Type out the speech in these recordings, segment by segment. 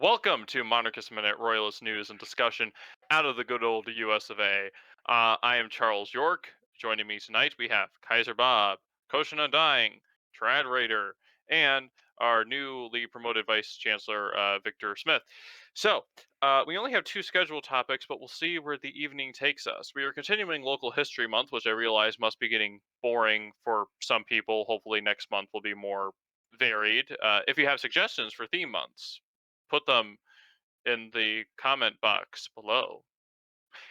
Welcome to Monarchist Minute Royalist News and Discussion out of the good old US of A. I am Charles York. Joining me tonight, we have Kaiser Bob, Koshin Undying, Trad Raider, and our newly promoted Vice Chancellor, Victor Smith. We only have two scheduled topics, but we'll see where the evening takes us. We are continuing Local History Month, which I realize must be getting boring for some people. Hopefully, next month will be more varied. If you have suggestions for theme months, put them in the comment box below.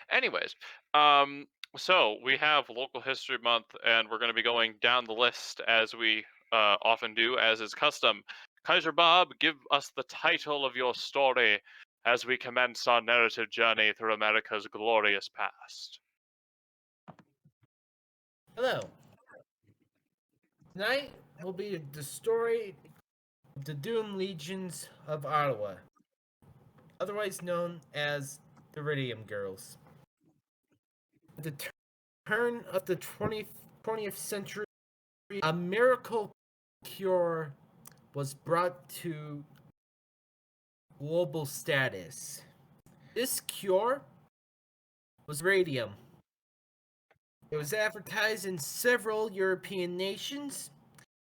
Anyways, um, so we have Local History Month, and we're going to be going down the list as we often do, as is custom. Kaiser Bob, give us the title of your story as we commence our narrative journey through America's glorious past. Hello. Tonight will be the story of the Doom Legions of Ottawa, otherwise known as the Radium Girls. At the turn of the 20th century, a miracle cure was brought to global status. This cure was radium. It was advertised in several European nations,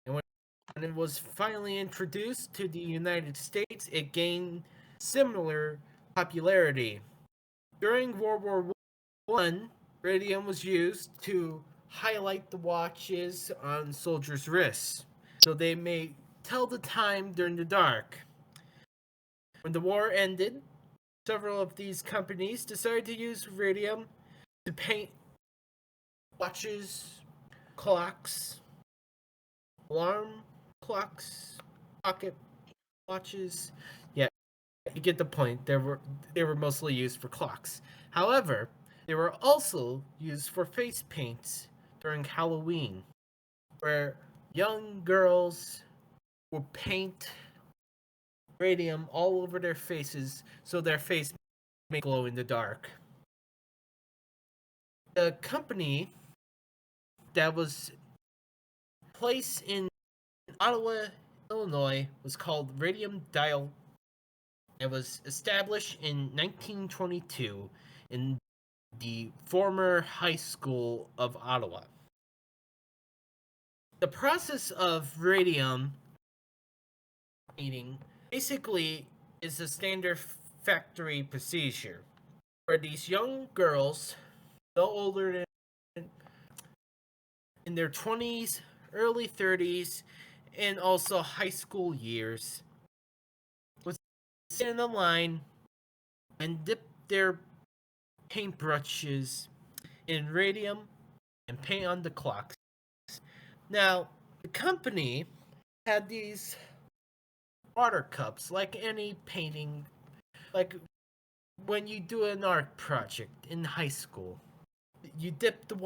and when it was finally introduced to the United States, it gained similar popularity. During World War I, radium was used to highlight the watches on soldiers' wrists so they may tell the time during the dark. When the war ended, several of these companies decided to use radium to paint watches, clocks, alarm clocks, pocket watches. Yeah, you get the point. They were mostly used for clocks. However, they were also used for face paints during Halloween, where young girls would paint radium all over their faces so their face may glow in the dark. The company that was placed in Ottawa, Illinois was called Radium Dial. It was established in 1922 in the former high school of Ottawa. The process of radium painting basically is a standard factory procedure where these young girls, no older than in their 20s, early 30s, and also high school years, would sit in a line and dip their paintbrushes in radium and paint on the clocks. Now, the company had these water cups, like any painting, like when you do an art project in high school. You dip the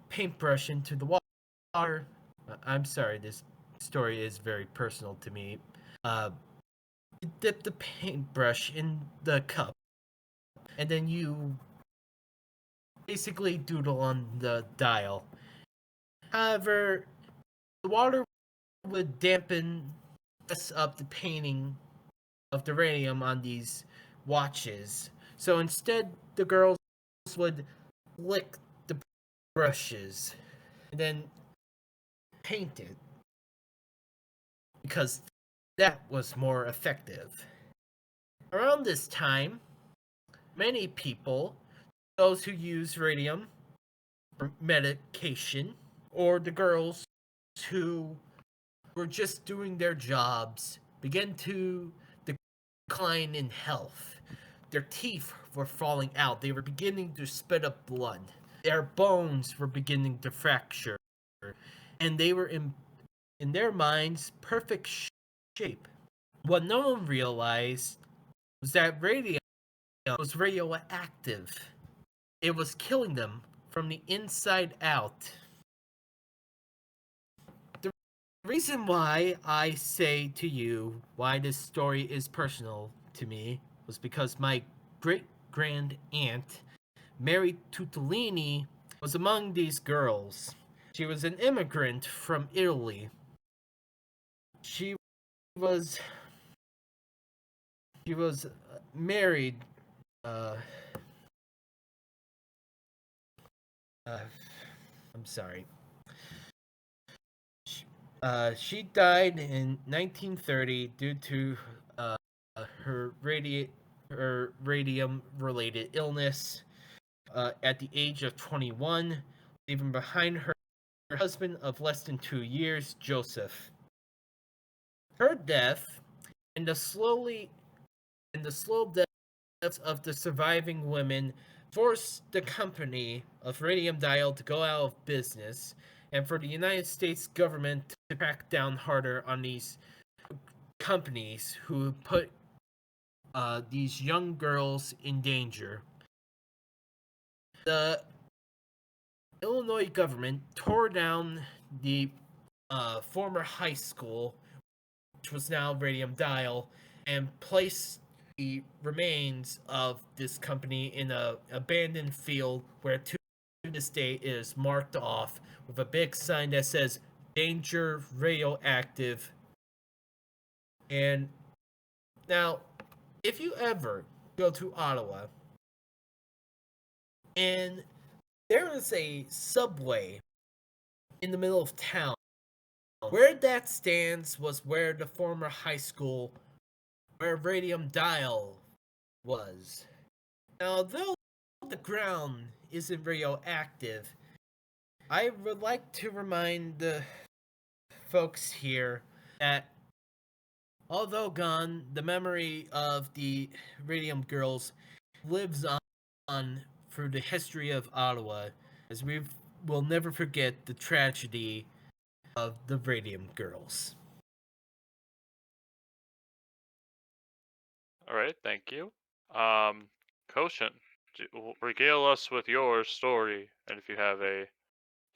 paintbrush into the water. I'm sorry, this story is very personal to me. You dip the paintbrush in the cup, and then you basically doodle on the dial. However, the water would dampen up the painting of the radium on these watches. So instead, the girls would lick the brushes and then paint it because that was more effective. Around this time, many people, those who use radium for medication, or the girls who were just doing their jobs, began to decline in health. Their teeth were falling out. They were beginning to spit up blood. Their bones were beginning to fracture. And they were in their minds perfect shape. What no one realized was that radium was radioactive. It was killing them from the inside out. The reason why I say to you why this story is personal to me was because my great grand aunt, Mary Tutolini, was among these girls. She was an immigrant from Italy. She was She was married. Uh, uh, I'm sorry. She died in 1930 due to uh, her radium-related illness at the age of 21, leaving behind her husband of less than 2 years, Joseph. Her death and the slow deaths of the surviving women forced the company of Radium Dial to go out of business, and for the United States government to crack down harder on these companies who put these young girls in danger. The Illinois government tore down the former high school, which was now Radium Dial, and placed the remains of this company in an abandoned field where to this day it is marked off with a big sign that says danger radioactive. And now, if you ever go to Ottawa and there is a subway in the middle of town, where that stands was where the former high school where Radium Dial was. Now, though the ground isn't radioactive, I would like to remind the folks here that although gone, the memory of the Radium Girls lives on through the history of Ottawa, as we will never forget the tragedy of the Radium Girls. All right, thank you. Koshin, regale us with your story, and if you have a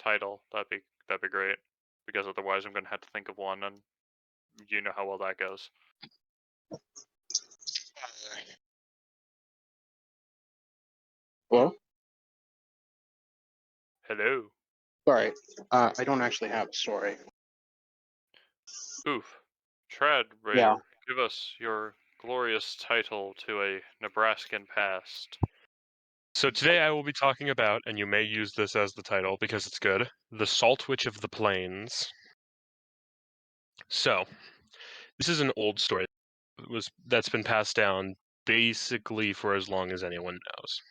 title, that'd be great. Because otherwise, I'm gonna have to think of one, and you know how well that goes. Well, Hello. sorry. I don't actually have a story. Oof. Trad Yeah. Raider, give us your glorious title to a Nebraskan past. So today I will be talking about, and you may use this as the title because it's good, the Salt Witch of the Plains. So, this is an old story that's been passed down basically for as long as anyone knows.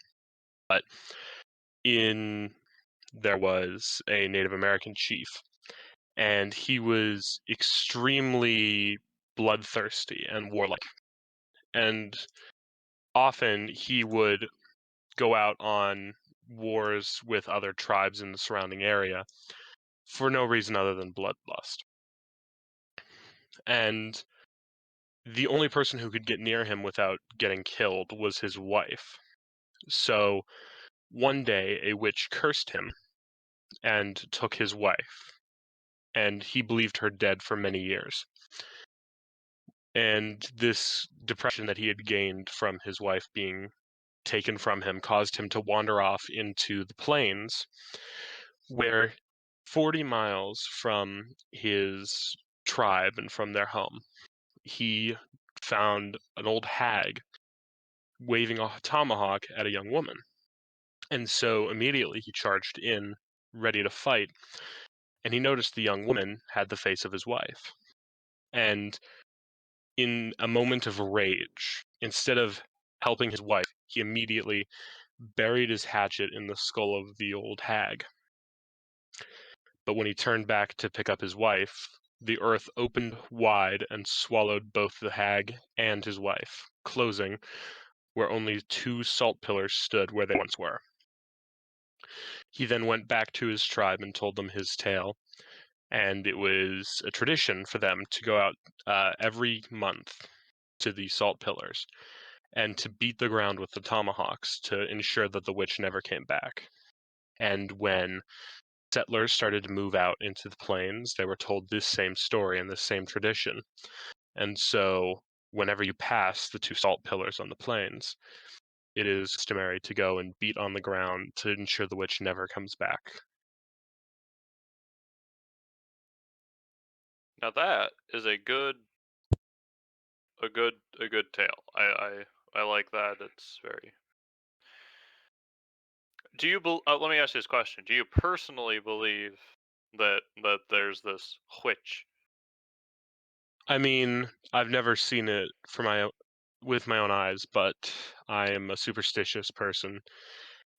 But there was a Native American chief, and he was extremely bloodthirsty and warlike. And often he would go out on wars with other tribes in the surrounding area for no reason other than bloodlust. And the only person who could get near him without getting killed was his wife. So one day a witch cursed him and took his wife, and he believed her dead for many years. And this depression that he had gained from his wife being taken from him caused him to wander off into the plains, where 40 miles from his tribe and from their home, he found an old hag waving a tomahawk at a young woman. And so immediately he charged in, ready to fight, and he noticed the young woman had the face of his wife. And in a moment of rage, instead of helping his wife, he immediately buried his hatchet in the skull of the old hag. But when he turned back to pick up his wife, the earth opened wide and swallowed both the hag and his wife, closing where only two salt pillars stood where they once were. He then went back to his tribe and told them his tale, and it was a tradition for them to go out every month to the salt pillars and to beat the ground with the tomahawks to ensure that the witch never came back. And when settlers started to move out into the plains, they were told this same story and this same tradition. And so whenever you pass the two salt pillars on the plains, it is customary to go and beat on the ground to ensure the witch never comes back. Now that is a good a good tale. I like that. It's very. Do you let me ask you this question. Do you personally believe that there's this witch? I mean, I've never seen it with my own eyes, but I am a superstitious person,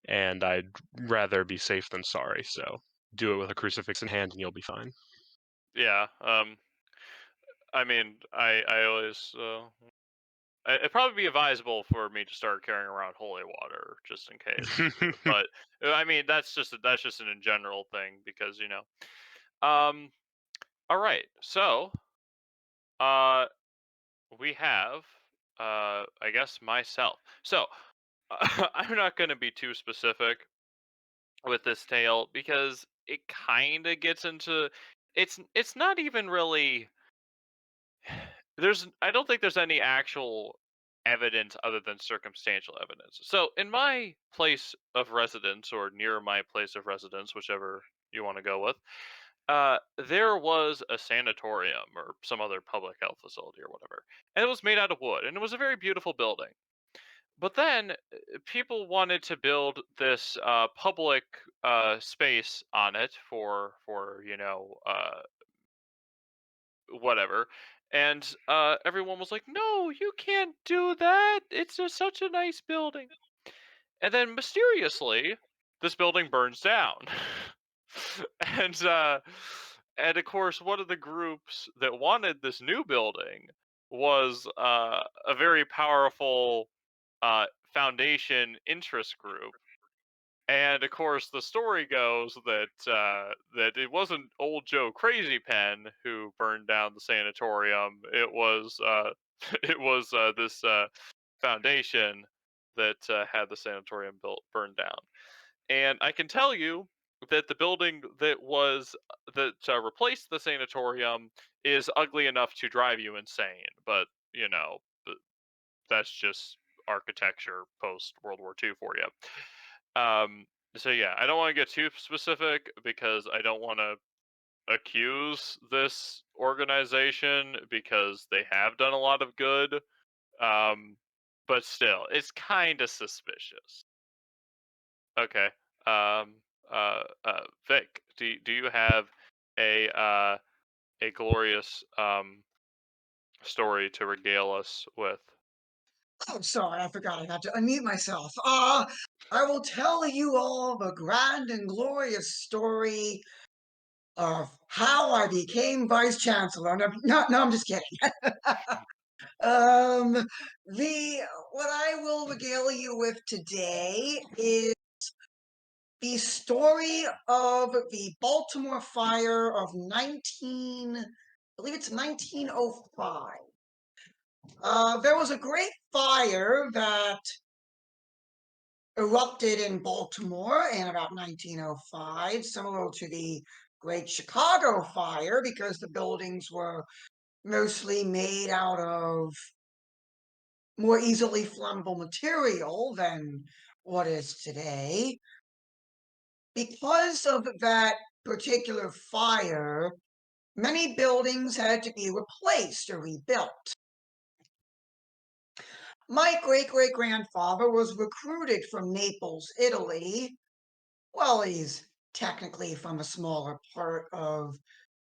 and I'd rather be safe than sorry. So do it with a crucifix in hand, and you'll be fine. Yeah. I mean, I always it'd probably be advisable for me to start carrying around holy water just in case. But I mean, that's just an in general thing because Um. All right. So, uh, we have I guess myself. So I'm not going to be too specific with this tale because it kind of gets into it's not even really I don't think there's any actual evidence other than circumstantial evidence. So in my place of residence or near my place of residence, whichever you want to go with, there was a sanatorium or some other public health facility or whatever, and it was made out of wood, and it was a very beautiful building. But then people wanted to build this public space on it for whatever. And everyone was like, "No, you can't do that. It's just such a nice building." And then mysteriously, this building burns down. and uh, and of course, one of the groups that wanted this new building was a very powerful foundation interest group. And of course, the story goes that it wasn't old Joe Crazy Pen who burned down the sanatorium. It was it was this foundation that had the sanatorium burned down. And I can tell you that the building that replaced the sanatorium is ugly enough to drive you insane. But that's just architecture post World War II for you. So yeah, I don't want to get too specific because I don't want to accuse this organization because they have done a lot of good. Um, but still, it's kind of suspicious. Okay. Um, Vic, do you have a glorious story to regale us with? Oh, sorry, I forgot I had to unmute myself. I will tell you all the grand and glorious story of how I became vice chancellor. No, I'm just kidding. um, what I will regale you with today is the story of the Baltimore Fire of I believe it's 1905. There was a great fire that erupted in Baltimore in about 1905, similar to the Great Chicago Fire, because the buildings were mostly made out of more easily flammable material than what is today. Because of that particular fire, many buildings had to be replaced or rebuilt. My great-great-grandfather was recruited from Naples, Italy. Well, he's technically from a smaller part of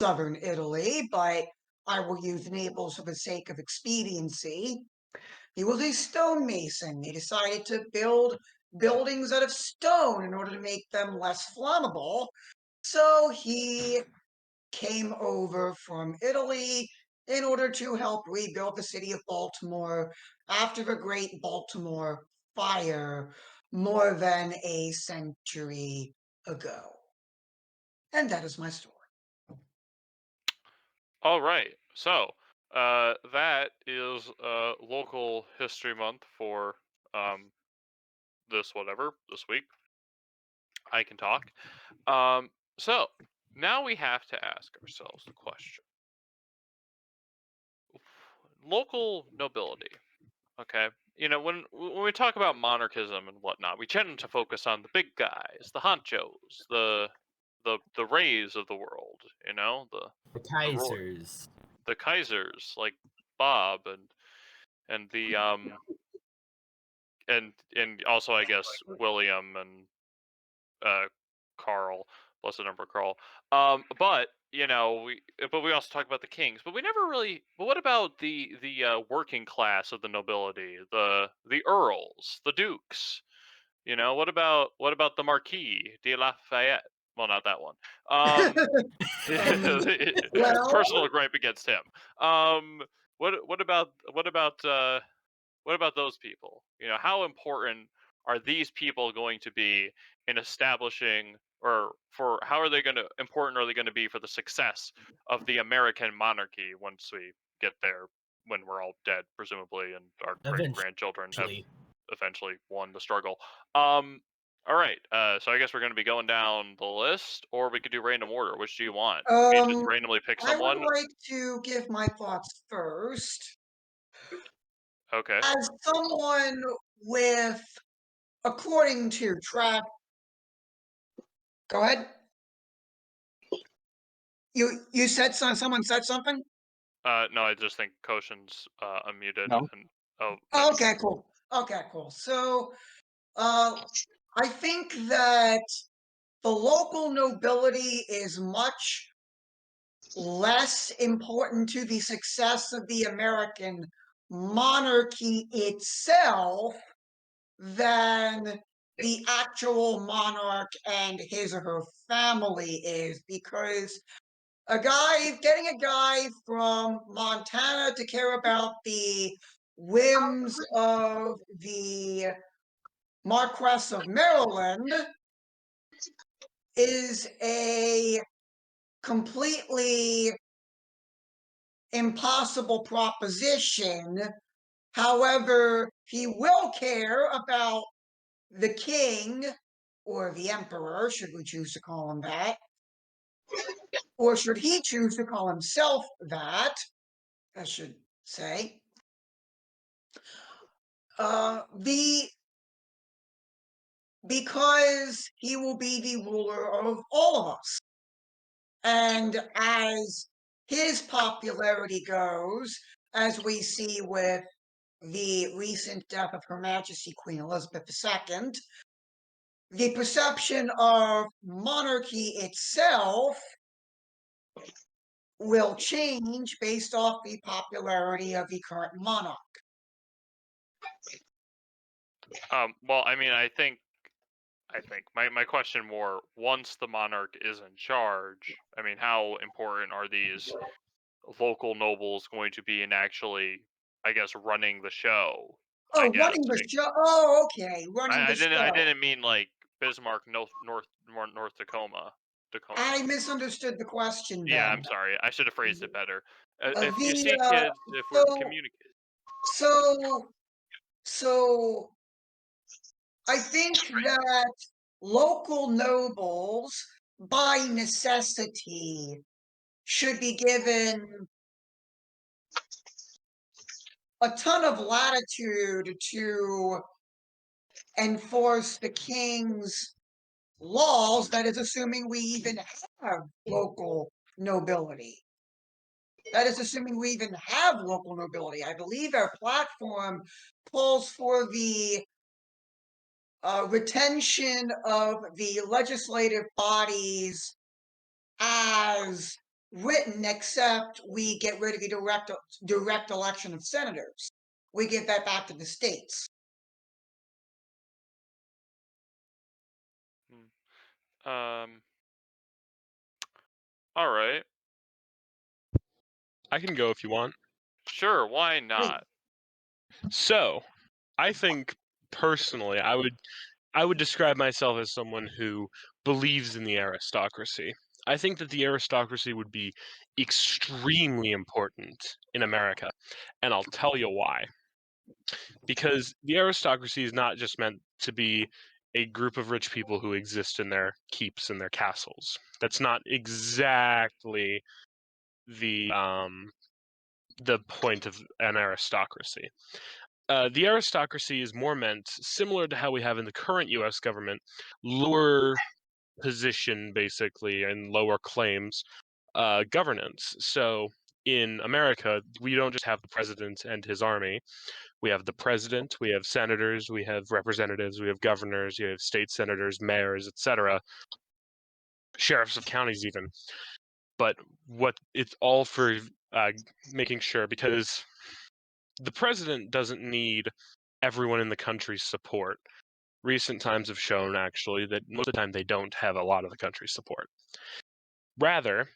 southern Italy, but I will use Naples for the sake of expediency. He was a stonemason. He decided to build buildings out of stone in order to make them less flammable. So he came over from Italy in order to help rebuild the city of Baltimore after the Great Baltimore Fire more than a century ago. And that is my story. All right. So, that is local history month for this week. I can talk. So now we have to ask ourselves the question: local nobility. Okay. When we talk about monarchism and whatnot, we tend to focus on the big guys, the honchos, the rays of the world. The The ro- Kaisers. the Kaisers, like Bob and the and also I guess William and Carl, blessed number Carl. But we also talk about the kings, but we never really. But what about the working class of the nobility, the earls, the dukes? What about the Marquis de Lafayette? Well, not that one. Um, well, Personal gripe against him. Um, what about those people? How important are these people going to be in establishing, or for how are they going to important are they going to be for the success of the American monarchy once we get there, when we're all dead, presumably, and our great grandchildren have Eventually. eventually won the struggle. All right. So I guess we're going to be going down the list, or we could do random order. Which do you want? Me just um, randomly pick I would someone? like to give my thoughts first. Okay. As someone with, according to track, go ahead. You said someone said something? No, I just think Koshin's unmuted, No. and oh, Oh, then okay, cool. Okay, cool. So, uh, I think that the local nobility is much less important to the success of the American monarchy itself than the actual monarch and his or her family is, because getting a guy from Montana to care about the whims of the Marquess of Maryland is a completely impossible proposition. However, he will care about the king or the emperor, should we choose to call him that, or should he choose to call himself that, I should say. The Because he will be the ruler of all of us. And as his popularity goes, as we see with the recent death of Her Majesty Queen Elizabeth II, the perception of monarchy itself will change based off the popularity of the current monarch. well, I mean, I think my question more, once the monarch is in charge, I mean, how important are these local nobles going to be in actually, I guess, running the show? I Oh, guess. running the show. Oh, okay, running I the didn't I show. didn't mean like Bismarck, North Tacoma. I misunderstood the question Yeah, then. I'm sorry. I should have phrased it better. Uh, If you the see kids, if we're so communicating. so so I think that local nobles, by necessity, should be given a ton of latitude to enforce the king's laws. That is assuming we even have local nobility. That is assuming we even have local nobility. I believe our platform calls for the retention of the legislative bodies as written, except we get rid of the direct election of senators. We give that back to the states. Um. All right. I can go if you want. Sure. Why Wait, not? So, I think personally, I would describe myself as someone who believes in the aristocracy. I think that the aristocracy would be extremely important in America, and I'll tell you why. Because the aristocracy is not just meant to be a group of rich people who exist in their keeps and their castles. That's not exactly the point of an aristocracy. The aristocracy is more meant, similar to how we have in the current U.S. government, lower position basically and lower claims governance. So in America, we don't just have the president and his army. We have the president, we have senators, we have representatives, we have governors, you have state senators, mayors, etc., sheriffs of counties even. But what it's all for making sure, because the president doesn't need everyone in the country's support. Recent times have shown, actually, that most of the time they don't have a lot of the country's support. Rather,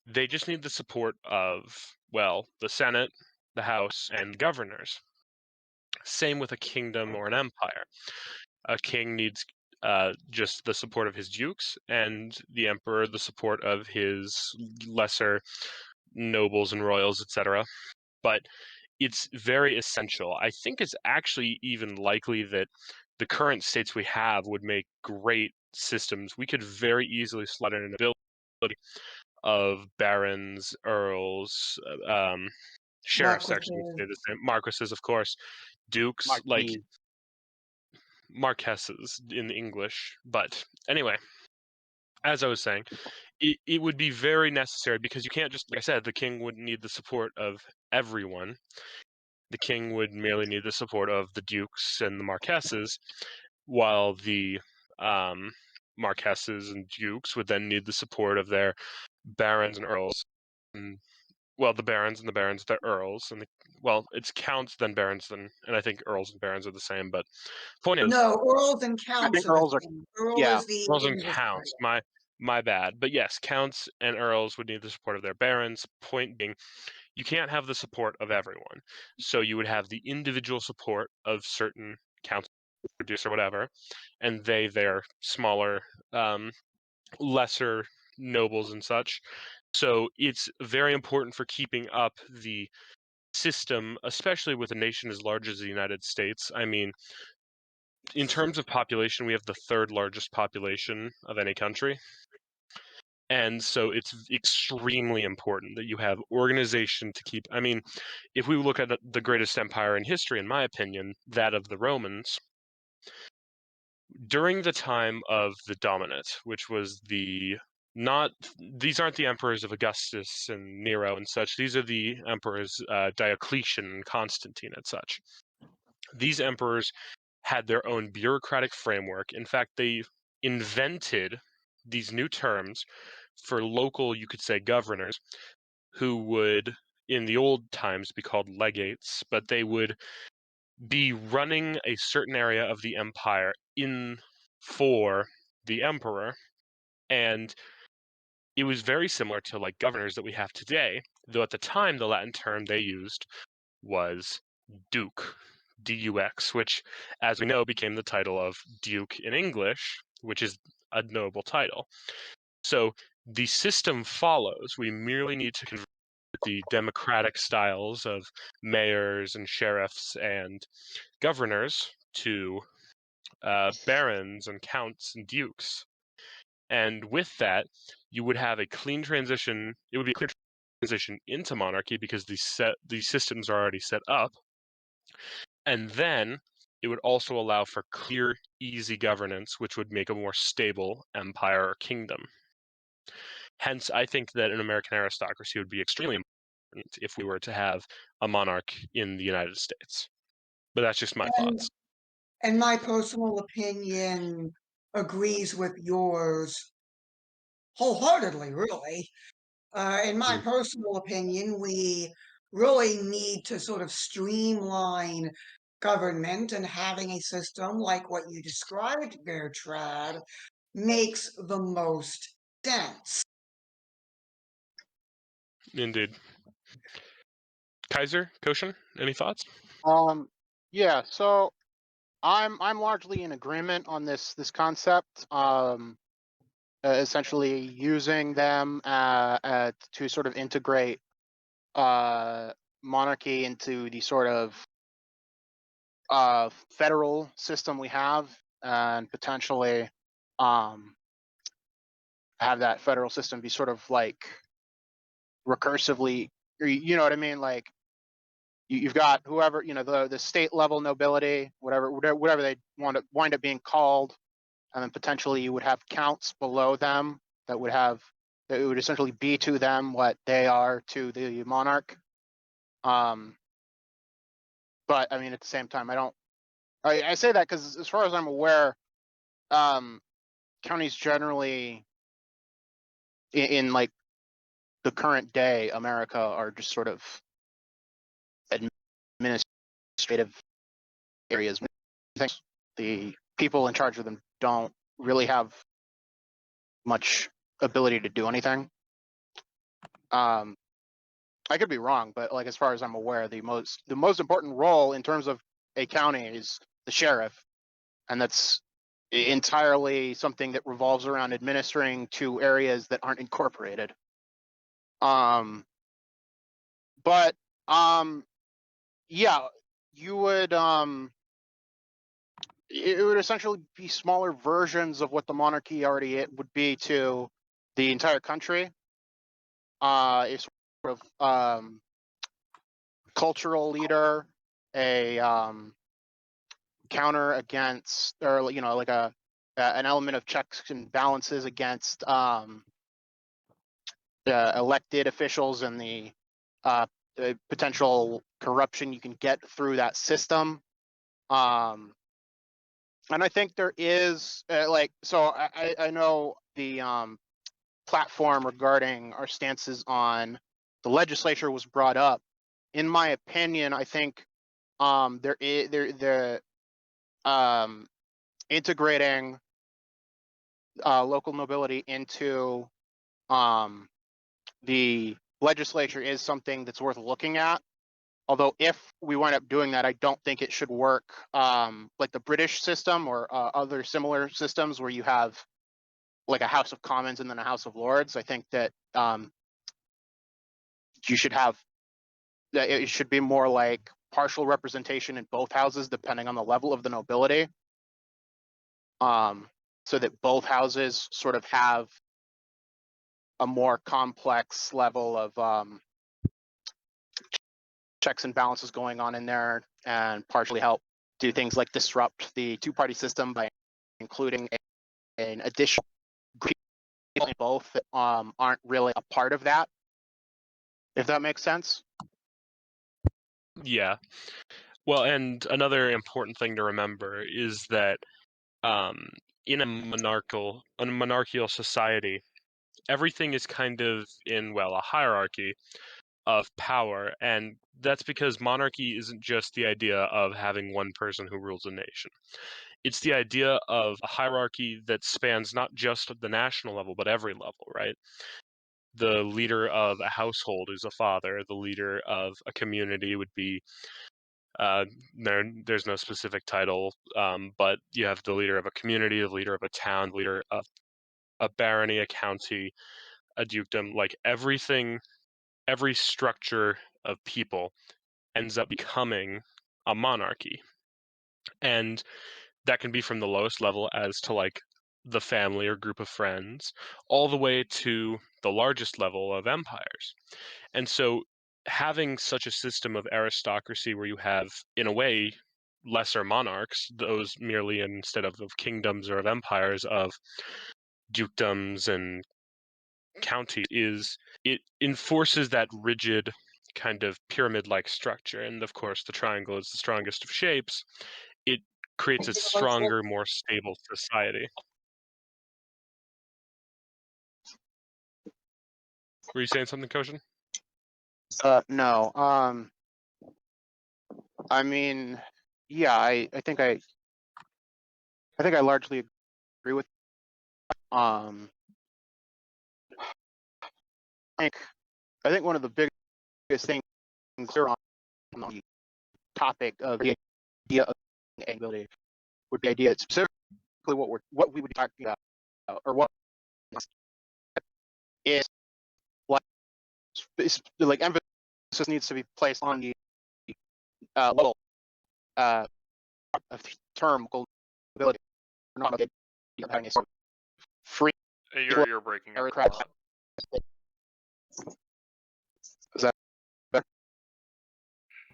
they just need the support of, well, the Senate, the House, and governors. Same with a kingdom or an empire. A king needs just the support of his dukes, and the emperor the support of his lesser nobles and royals, etc. But it's very essential. I think it's actually even likely that the current states we have would make great systems. We could very easily slot in an ability of barons, earls, sheriffs actually Marquesas. say the same, marquises, of course, dukes, like Marquis. marquesses in English. But anyway, as I was saying, it would be very necessary, because you can't just, like I said, the king wouldn't need the support of everyone. The king would merely need the support of the dukes and the marquesses, while the marquesses and dukes would then need the support of their barons and earls. And, well, the barons, the earls, and well, it's counts, then barons, then, and I think earls and barons are the same. But point is, No, earls and I counts think are the earls are. same. Earl Yeah. is the earls and English counts. title. My bad. But yes, counts and earls would need the support of their barons. Point being, you can't have the support of everyone. So you would have the individual support of certain counts, dukes, or whatever, and their smaller, lesser nobles and such. So it's very important for keeping up the system, especially with a nation as large as the United States. I mean, in terms of population, we have the third largest population of any country. And so it's extremely important that you have organization to keep. I mean, if we look at the greatest empire in history, in my opinion, that of the Romans, during the time of the Dominate, which was these aren't the emperors of Augustus and Nero and such. These are the emperors Diocletian and Constantine and such. These emperors had their own bureaucratic framework. In fact, they invented these new terms for local, you could say, governors, who would, in the old times, be called legates, but they would be running a certain area of the empire for the emperor. And it was very similar to like governors that we have today, though at the time the Latin term they used was duke, D-U-X, which, as we know, became the title of duke in English, which is a noble title. So the system follows. We merely need to convert the democratic styles of mayors and sheriffs and governors to barons and counts and dukes. And with that, you would have a clean transition. It would be a clear transition into monarchy, because these systems are already set up. And then it would also allow for clear, easy governance, which would make a more stable empire or kingdom. Hence, I think that an American aristocracy would be extremely important if we were to have a monarch in the United States. But that's just my thoughts. And my personal opinion agrees with yours wholeheartedly, really. In my personal opinion, we really need to sort of streamline government, and having a system like what you described, Bertrand, makes the most sense. Indeed. Kaiser, Koshin, any thoughts? Yeah. So I'm largely in agreement on this concept. Essentially using them to sort of integrate monarchy into the sort of federal system we have, and potentially have that federal system be sort of like recursively, or you know what I mean, like you've got whoever, the state level nobility, whatever they wind up being called, and then potentially you would have counts below them that would have That it would essentially be to them what they are to the monarch. But I mean, at the same time, I say that because as far as I'm aware, counties generally in like the current day America are just sort of administrative areas. The people in charge of them don't really have much ability to do anything. I could be wrong, but like as far as I'm aware, the most important role in terms of a county is the sheriff, and that's entirely something that revolves around administering to areas that aren't incorporated. But yeah, you would it would essentially be smaller versions of what the monarchy already would be to the entire country. A sort of cultural leader, a counter against, or like an element of checks and balances against the elected officials and the potential corruption you can get through that system. And I think there is so I know the platform regarding our stances on the legislature was brought up. In my opinion, I think integrating local nobility into the legislature is something that's worth looking at. Although if we wind up doing that, I don't think it should work like the British system or other similar systems where you have like a House of Commons and then a House of Lords. I think that you should have that it should be more like partial representation in both houses, depending on the level of the nobility, so that both houses sort of have a more complex level of checks and balances going on in there, and partially help do things like disrupt the two-party system by including an additional group in both that aren't really a part of that, if that makes sense. Yeah. Well, and another important thing to remember is that in a monarchical society, everything is kind of in, well, a hierarchy of power, and that's because monarchy isn't just the idea of having one person who rules a nation. It's the idea of a hierarchy that spans not just the national level, but every level, right? The leader of a household is a father. The leader of a community would be there's no specific title, but you have the leader of a community, the leader of a town, the leader of a barony, a county, a dukedom. Like everything, every structure of people ends up becoming a monarchy. And that can be from the lowest level as to like the family or group of friends, all the way to the largest level of empires. And so having such a system of aristocracy where you have, in a way, lesser monarchs, those merely instead of kingdoms or of empires, of dukedoms and counties, it enforces that rigid kind of pyramid-like structure. And of course, the triangle is the strongest of shapes. It creates a stronger, more stable society. Were you saying something, Koshin? No. I mean, yeah, I think I largely agree with. I think one of the biggest things clear on the topic of the idea of ability would be idea specifically what we would be talking about, or what is like emphasis needs to be placed on the level of the term ability, not having a sort of free. You're breaking up. Is that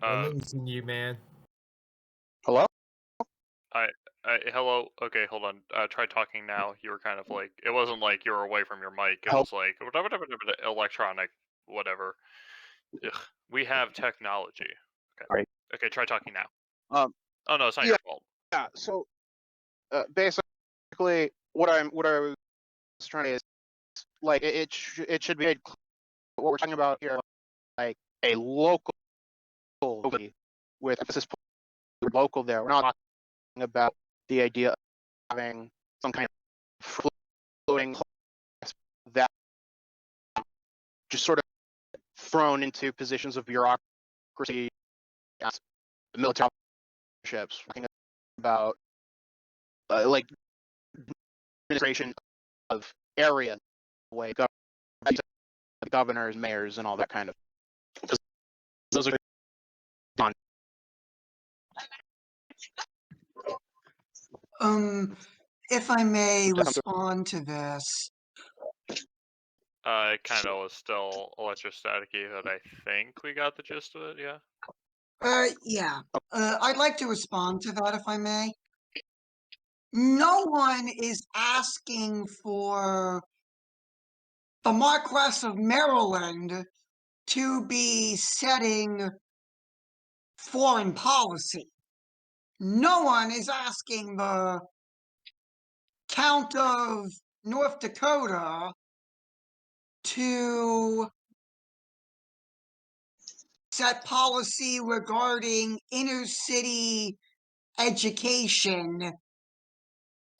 We're losing you, man. hello? Hello. Okay, hold on. Try talking now. You were kind of like it wasn't like you were away from your mic. It Help. was like electronic, whatever. Ugh, we have technology. Okay. Sorry. Okay, try talking now. Um, Oh no, it's not Yeah. your fault. yeah. So basically, what I was trying to is like it should be made clear what we're talking about here, like a local with emphasis local. There, we're not talking about the idea of having some kind of floating class that just sort of thrown into positions of bureaucracy as military ships. Talking about like administration of areas, way governors, mayors, and all that kind of. Because those are done. If I may respond to this, It kind of was still electrostaticy, but I think we got the gist of it. Yeah. yeah, I'd like to respond to that if I may. No one is asking for the Marquess of Maryland to be setting foreign policy. No one is asking the Count of North Dakota to set policy regarding inner city education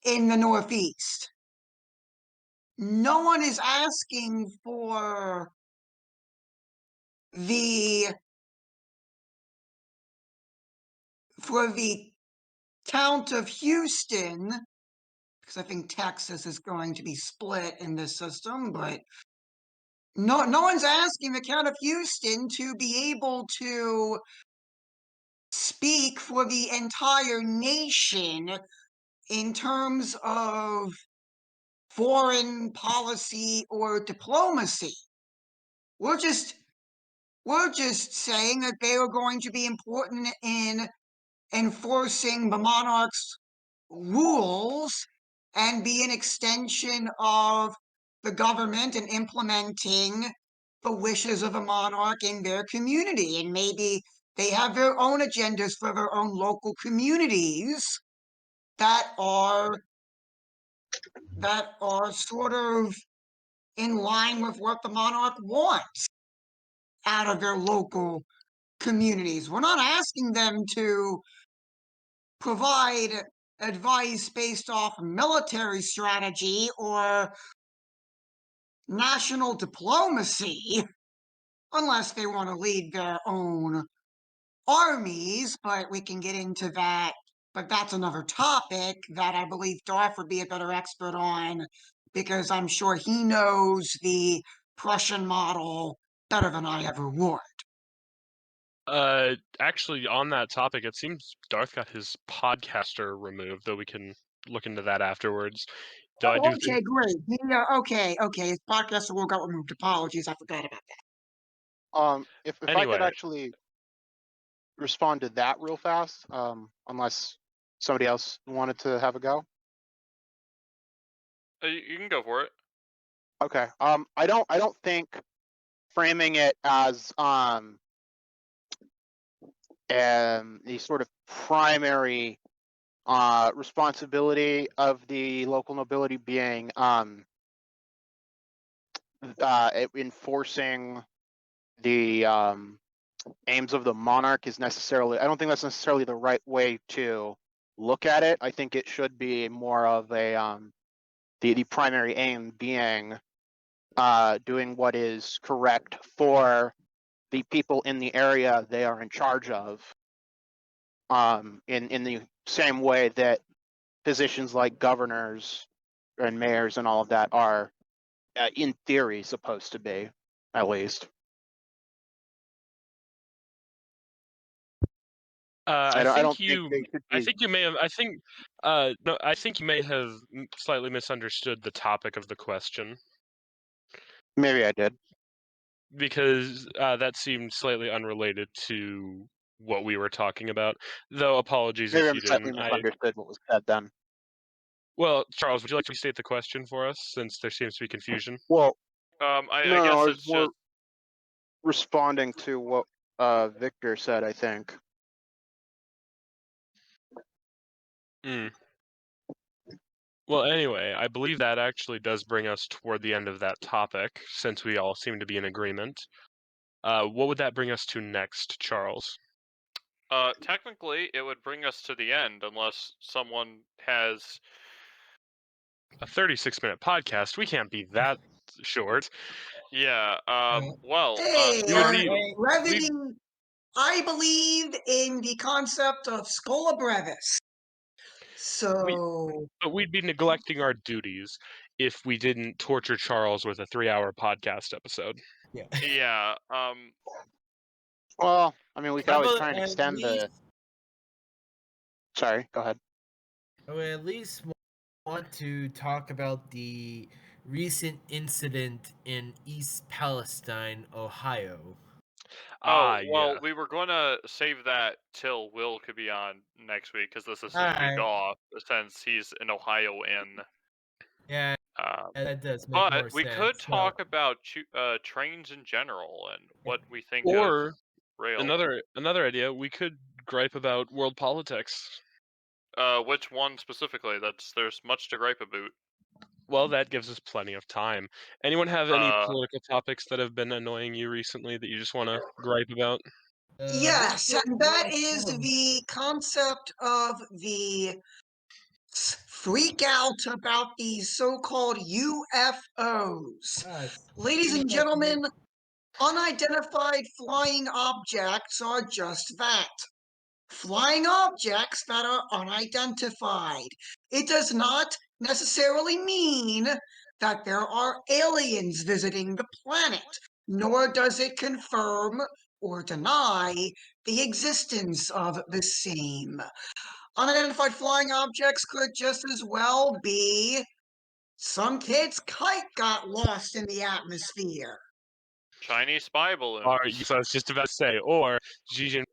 in the Northeast. No one is asking for the Count of Houston, because I think Texas is going to be split in this system, but no one's asking the Count of Houston to be able to speak for the entire nation in terms of foreign policy or diplomacy. We're just saying that they are going to be important in enforcing the monarch's rules and be an extension of the government and implementing the wishes of a monarch in their community. And maybe they have their own agendas for their own local communities that are sort of in line with what the monarch wants out of their local communities. We're not asking them to provide advice based off military strategy or national diplomacy, unless they want to lead their own armies, but we can get into that. But that's another topic that I believe Darth would be a better expert on, because I'm sure he knows the Prussian model better than I ever would. Actually, on that topic, it seems Darth got his podcaster removed, though we can look into that afterwards. Though I do Oh, okay, think, great. Okay. His podcast will got removed. Apologies, I forgot about that. If I could anyway, actually respond to that real fast, unless somebody else wanted to have a go. You can go for it. Okay. I don't think framing it as the sort of primary responsibility of the local nobility being enforcing the aims of the monarch is necessarily. I don't think that's necessarily the right way to look at it. I think it should be more of a the primary aim being doing what is correct for the people in the area they are in charge of. In the same way that positions like governors and mayors and all of that are, in theory, supposed to be, at least. I don't think they should be. I think you may have. No. I think you may have slightly misunderstood the topic of the question, Maybe I did. because that seemed slightly unrelated to what we were talking about. Though apologies Maybe if I you slightly didn't. misunderstood what was said then. Well, Charles, would you like to restate the question for us, since there seems to be confusion? Well, I no, guess I it's was more just responding to what Victor said, I think. Mm. Well, anyway, I believe that actually does bring us toward the end of that topic, since we all seem to be in agreement. What would that bring us to next, Charles? technically it would bring us to the end unless someone has. A 36-minute podcast? We can't be that short. Yeah. Well. Hey, We would Starting. need. brevity. I believe in the concept of Scola Brevis. So, But we'd be neglecting our duties if we didn't torture Charles with a 3-hour podcast episode. Yeah. Yeah. Well, I mean, we could How always about try and at extend the. least, Sorry, go ahead. I would at least want to talk about the recent incident in East Palestine, Ohio. Oh Ah, well, yeah. we were gonna save that till Will could be on next week because this is his week Alright. off since he's an Ohioan. Yeah, Uh, that does make but more we sense. could talk about trains in general and what we think of Or rail. another idea, we could gripe about world politics. Which one specifically? There's much to gripe about. Well, that gives us plenty of time. Anyone have any Uh, political topics that have been annoying you recently that you just want to gripe about? yes, This and year, that yeah, is some of- the concept of the freak out about these so-called UFOs. Ladies seems and like gentlemen, unidentified flying objects are just that. Flying objects that are unidentified. It does not necessarily mean that there are aliens visiting the planet, nor does it confirm or deny the existence of the same. Unidentified flying objects could just as well be some kid's kite got lost in the atmosphere. Chinese spy Or, balloons. so I was just about to say, or Xi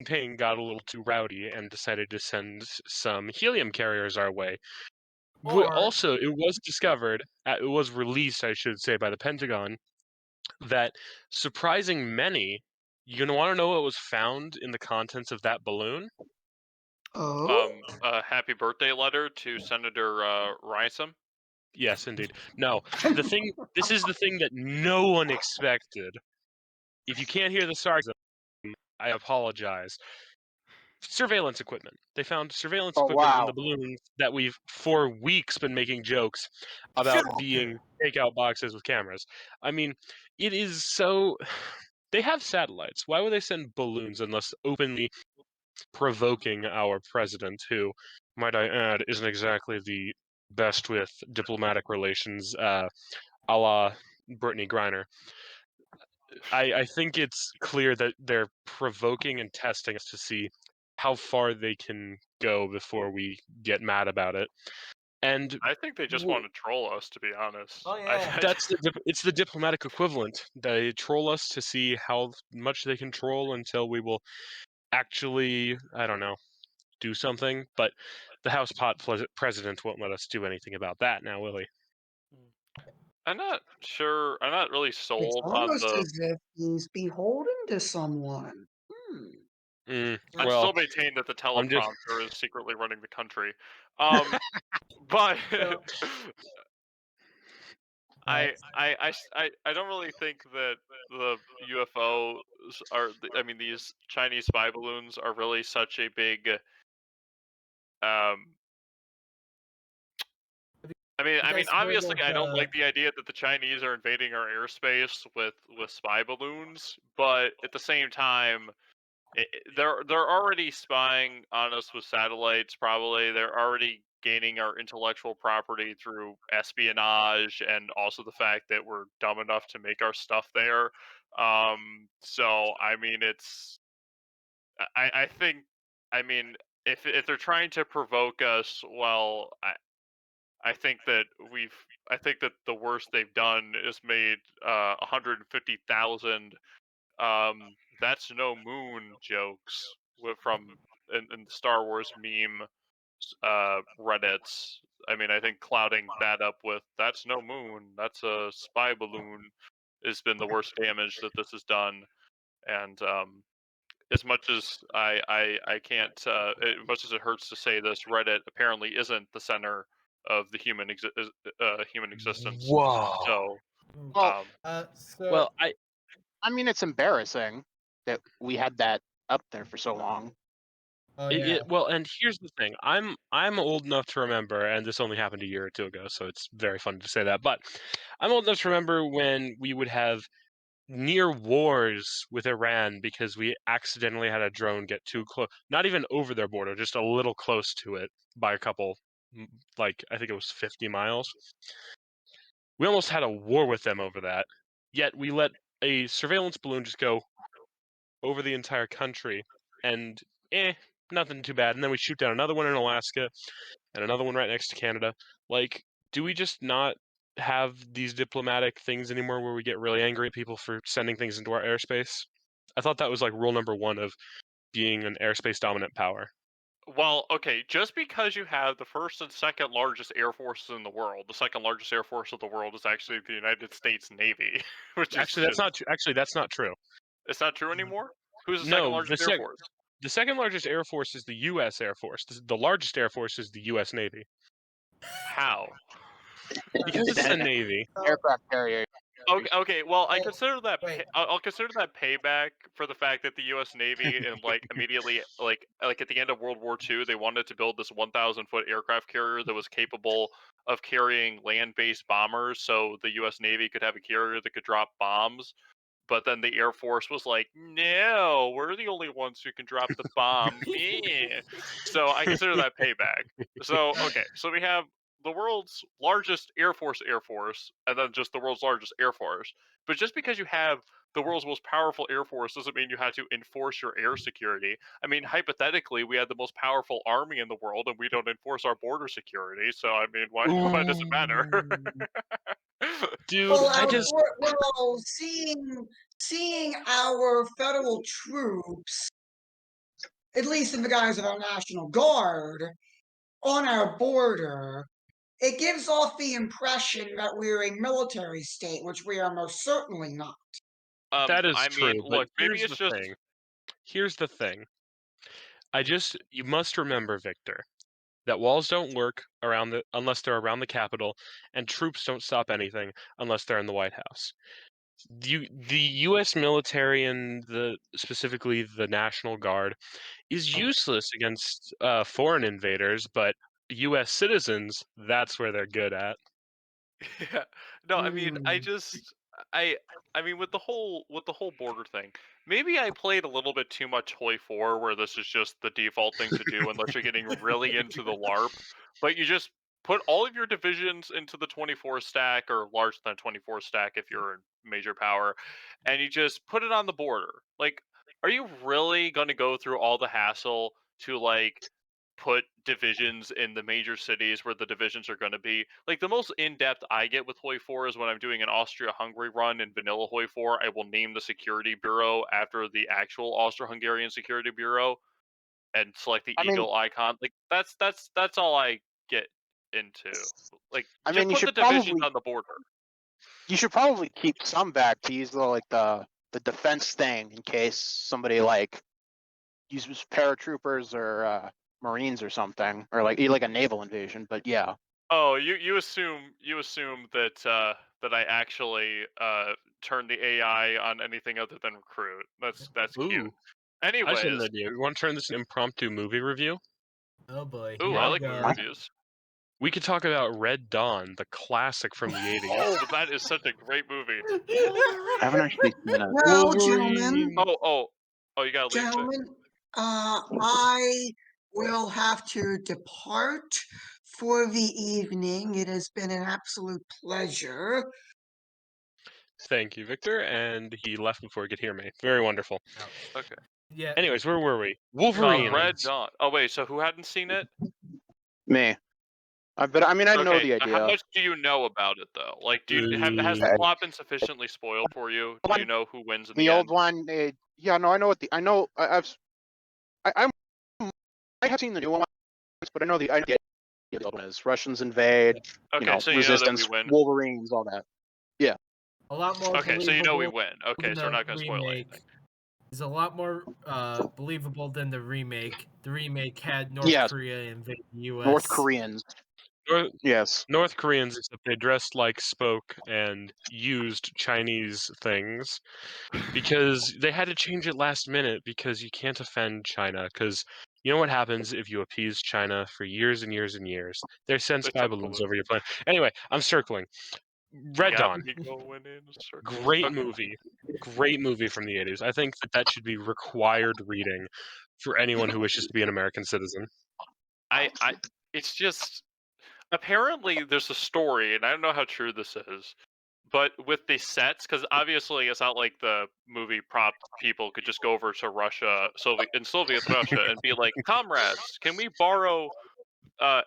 Jinping got a little too rowdy and decided to send some helium carriers our way. Or Also, it was discovered, it was released, I should say, by the Pentagon, that surprising many, you want to know what was found in the contents of that balloon? Oh? A happy birthday letter to Senator Rysam. Yes, indeed. No, this is the thing that no one expected. If you can't hear the sarcasm, I apologize. Surveillance equipment. They found surveillance Oh, equipment in wow. the balloons that we've for weeks been making jokes about being takeout boxes with cameras. I mean, it is so. They have satellites. Why would they send balloons unless openly provoking our president, who, might I add, isn't exactly the best with diplomatic relations, a la Brittany Griner? I think it's clear that they're provoking and testing us to see how far they can go before we get mad about it. And I think they just want to troll us, to be honest. Oh, yeah. it's the diplomatic equivalent. They troll us to see how much they can troll until we will actually, I don't know, do something. But the House president won't let us do anything about that now, will he? I'm not sure. I'm not really It's sold on almost the. as if he's beholden to someone. I Well, still maintain that the I'm just. teleprompter is secretly running the country. But So, I don't really think that the UFOs are. I mean, these Chinese spy balloons are really such a big. Um, I mean, guys heard obviously, of I don't like the idea that the Chinese are invading our airspace with spy balloons, but at the same time, they're already spying on us with satellites. Probably they're already gaining our intellectual property through espionage, and also the fact that we're dumb enough to make our stuff there. So I mean, I think, I mean, if they're trying to provoke us, well, I think that I think that the worst they've done is made 150,000 "That's no moon" jokes from in the Star Wars meme Reddits. I mean, I think clouding that up with "That's no moon, that's a spy balloon" has been the worst damage that this has done. And as much as I can't, as much as it hurts to say this, Reddit apparently isn't the center of the human existence. Whoa. So, Well, So Well, I mean, it's embarrassing that we had that up there for so long. oh yeah. well, and here's the thing. I'm old enough to remember, and this only happened a year or two ago, so it's very funny to say that. But I'm old enough to remember when we would have near wars with Iran because we accidentally had a drone get too close, not even over their border, just a little close to it by a couple, like I think it was 50 miles. We almost had a war with them over that. Yet we let a surveillance balloon just go over the entire country, and nothing too bad. And then we shoot down another one in Alaska and another one right next to Canada. Like, do we just not have these diplomatic things anymore where we get really angry at people for sending things into our airspace? I thought that was like rule number one of being an airspace dominant power. well, okay, just because you have the first and second largest air forces in the world, the second largest air force of the world is actually the United States Navy, which is Actually, that's not true. Actually, that's not true. it's not true anymore. Who's the second No, largest air force? the second largest air force is the U.S. Air Force. The largest air force is the U.S. Navy How? because it's the Navy. Aircraft carrier. Okay. Well, I Oh, consider that. wait. I'll consider that payback for the fact that the U.S. Navy, and like immediately, like at the end of World War II, they wanted to build this 1,000-foot aircraft carrier that was capable of carrying land-based bombers, so the U.S. Navy could have a carrier that could drop bombs. But then the Air Force was like, "No, we're the only ones who can drop the bomb." Meh. So I consider that payback. So okay, so we have the world's largest Air Force, and then just the world's largest Air Force. But just because you have the world's most powerful Air Force doesn't mean you have to enforce your air security. I mean, hypothetically, we have the most powerful army in the world, and we don't enforce our border security. So I mean, why why does it matter? Ooh. Dude, Well, I just seeing our federal troops, at least in the guise of our National Guard, on our border, it gives off the impression that we're a military state, which we are most certainly not. that is I mean, true, but look, maybe here's it's the just thing. Here's the thing. You must remember, Victor, that walls don't work unless they're around the Capitol, and troops don't stop anything unless they're in the White House. The U.S. military and specifically the National Guard is useless against foreign invaders, but U.S. citizens, that's where they're good at. yeah. No, I mean, Hmm. I I mean with the whole border thing. Maybe I played a little bit too much Hoi 4 where this is just the default thing to do unless you're getting really into the LARP. But you just put all of your divisions into the 24 stack or larger than 24 stack if you're in major power, and you just put it on the border. Like, are you really going to go through all the hassle to like put divisions in the major cities where the divisions are going to be? Like, the most in-depth I get with Hoi 4 is when I'm doing an Austria-Hungary run in vanilla Hoi 4, I will name the security bureau after the actual Austro-Hungarian security bureau and select the I mean, eagle icon. Like, that's all I get into. Like, I just mean, put the divisions on the border. you should probably keep some back to use the defense thing in case somebody like uses paratroopers or Marines or something, or like a naval invasion. But yeah, Oh, you assume that I actually turn the AI on anything other than recruit. That's cute. Ooh, I just had an Anyways, idea. We want to turn this an impromptu movie review? Oh boy. ooh, Here I we like movie go. reviews. We could talk about Red Dawn, the classic from the 80s. Oh, that is such a great movie. I haven't actually seen it. Well, gentlemen, Oh, you gotta leave, Vic. gentlemen, I will have to depart for the evening. It has been an absolute pleasure. Thank you, Victor, and he left before he could hear me. Very wonderful. Okay. Yeah. Anyways, where were we? Wolverine. Red Dawn. Oh wait, so who hadn't seen it? Me, but I mean, I know Okay, the how idea. much do you know about it though? Like, has the Uh, plot been sufficiently spoiled for you? Do you know who wins in The the old end? one, Yeah, no, I know what the I know. I have seen the new ones, but I know the idea of the old one is Russians invade, Okay, so you know that we resistance, win. Wolverines, all that. A lot more Okay, so you know we believable win. Okay, than so we're the not gonna spoil anything. remake. Is a lot more believable than the remake. The remake had North Yes. Korea invade the U.S. North Koreans. North, Yes. North Koreans, except they dressed like, spoke, and used Chinese things because they had to change it last minute because you can't offend China. Because you know what happens if you appease China for years and years and years? They send They spy send balloons balloons. over your planet. Anyway, I'm circling. Red Got Dawn, me going in circles. great Okay. movie. Great movie from the 80s. I think that should be required reading for anyone who wishes to be an American citizen. It's just apparently there's a story, and I don't know how true this is, but with the sets, because obviously it's not like the movie prop people could just go over to Russia, Soviet Russia, and be like, comrades, can we borrow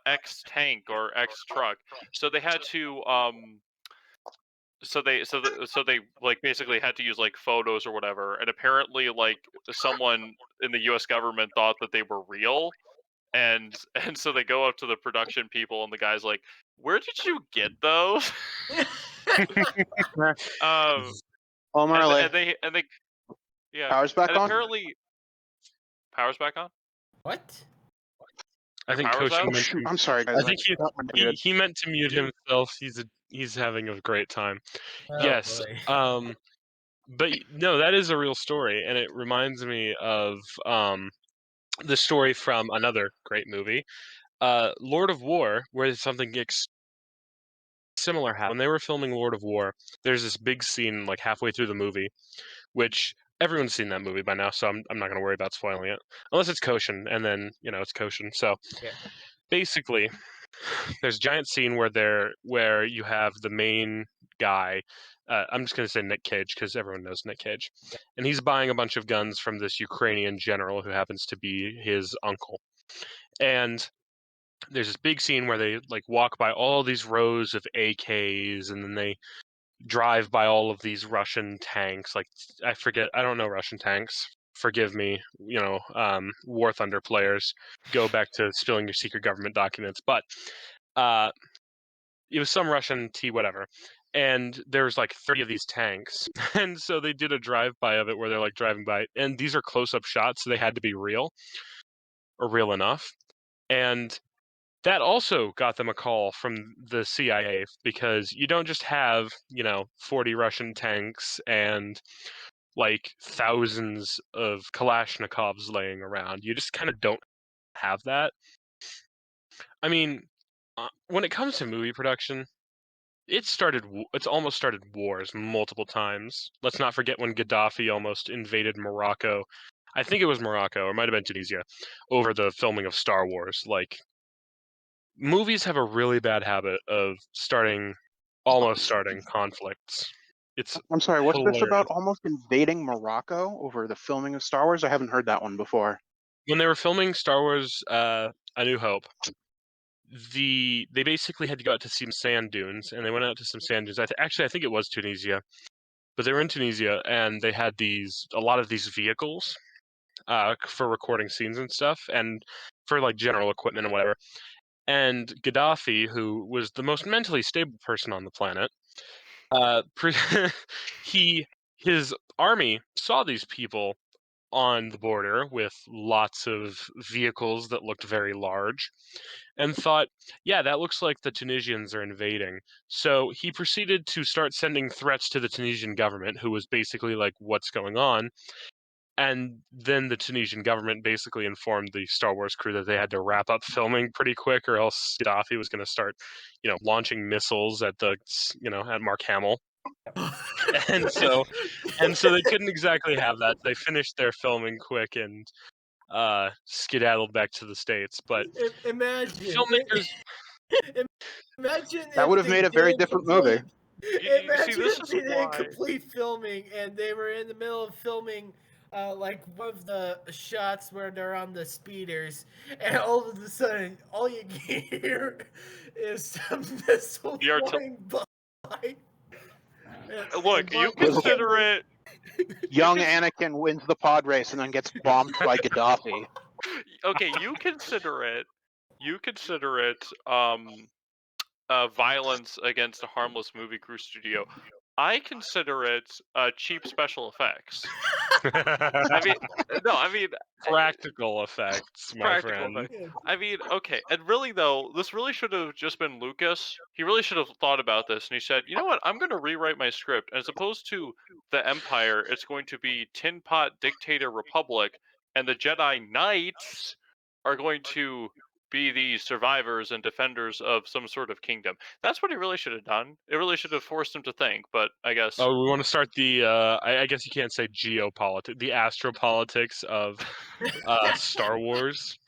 X tank or X truck? So they had to so they like basically had to use like photos or whatever, and apparently like someone in the U.S. government thought that they were real, and so they go up to the production people, and the guy's like, "Where did you get those?" um, Oh, Marley. and they yeah, Power's back and on? apparently power's back on. What? I Your think power's Koshin out? Oh, meant shoot. to, I'm sorry, guys. I think he meant to mute himself. He's having a great time. Oh, Yes. boy. But no, that is a real story, and it reminds me of the story from another great movie, Lord of War, where something similar happened. When they were filming Lord of War, there's this big scene like halfway through the movie, which everyone's seen that movie by now, so I'm not going to worry about spoiling it, unless it's Koshin, and then it's Koshin. So Yeah. basically, there's a giant scene where you have the main guy. I'm just going to say Nick Cage because everyone knows Nick Cage, and he's buying a bunch of guns from this Ukrainian general who happens to be his uncle. And there's this big scene where they like walk by all these rows of AKs, and then they drive by all of these Russian tanks. Like I don't know Russian tanks. Forgive me, War Thunder players. Go back to spilling your secret government documents, but it was some Russian T whatever. And there was like 30 of these tanks. And so they did a drive-by of it where they're like driving by. And these are close-up shots, so they had to be real or real enough. And that also got them a call from the CIA because you don't just have, 40 Russian tanks and like thousands of Kalashnikovs laying around. You just kind of don't have that. I mean, when it comes to movie production, it's almost started wars multiple times. Let's not forget when Gaddafi almost invaded Morocco. I think it was Morocco, or it might have been Tunisia, over the filming of Star Wars. Like, movies have a really bad habit of almost starting conflicts. It's I'm sorry, what's this hilarious. about almost invading Morocco over the filming of Star Wars? I haven't heard that one before. When they were filming Star Wars A New Hope, they basically had to go out to some sand dunes, and they went out to some sand dunes. Actually, I think it was Tunisia, but they were in Tunisia, and they had a lot of these vehicles for recording scenes and stuff, and for like general equipment and whatever. And Gaddafi, who was the most mentally stable person on the planet, his army saw these people on the border with lots of vehicles that looked very large and thought, yeah, that looks like the Tunisians are invading. So he proceeded to start sending threats to the Tunisian government, who was basically like, what's going on? And then the Tunisian government basically informed the Star Wars crew that they had to wrap up filming pretty quick, or else Gaddafi was going to start, launching missiles at at Mark Hamill. and so they couldn't exactly have that. They finished their filming quick and skedaddled back to the States. But Imagine. filmmakers, Imagine That if would have they made a very did different movie. See, Imagine this if is they did why. complete filming and they were in the middle of filming like one of the shots where they're on the speeders, and all of a sudden, all you hear is some missiles The flying by. Look, And you Mark Little- consider Hamill- it. Young Anakin wins the pod race and then gets bombed by Gaddafi. Okay, you consider it violence against a harmless movie crew studio. I consider it cheap special effects. I mean, no, I mean Practical effects, my practical friend. effects. I mean, okay, and really though, this really should have just been Lucas. He really should have thought about this, and he said, "You know what? I'm going to rewrite my script. As opposed to the Empire, it's going to be Tin Pot Dictator Republic, and the Jedi Knights are going to be the survivors and defenders of some sort of kingdom." That's what he really should have done. It really should have forced him to think, but I guess Oh, we want to start the, I guess you can't say geopolitics, the astropolitics of Star Wars.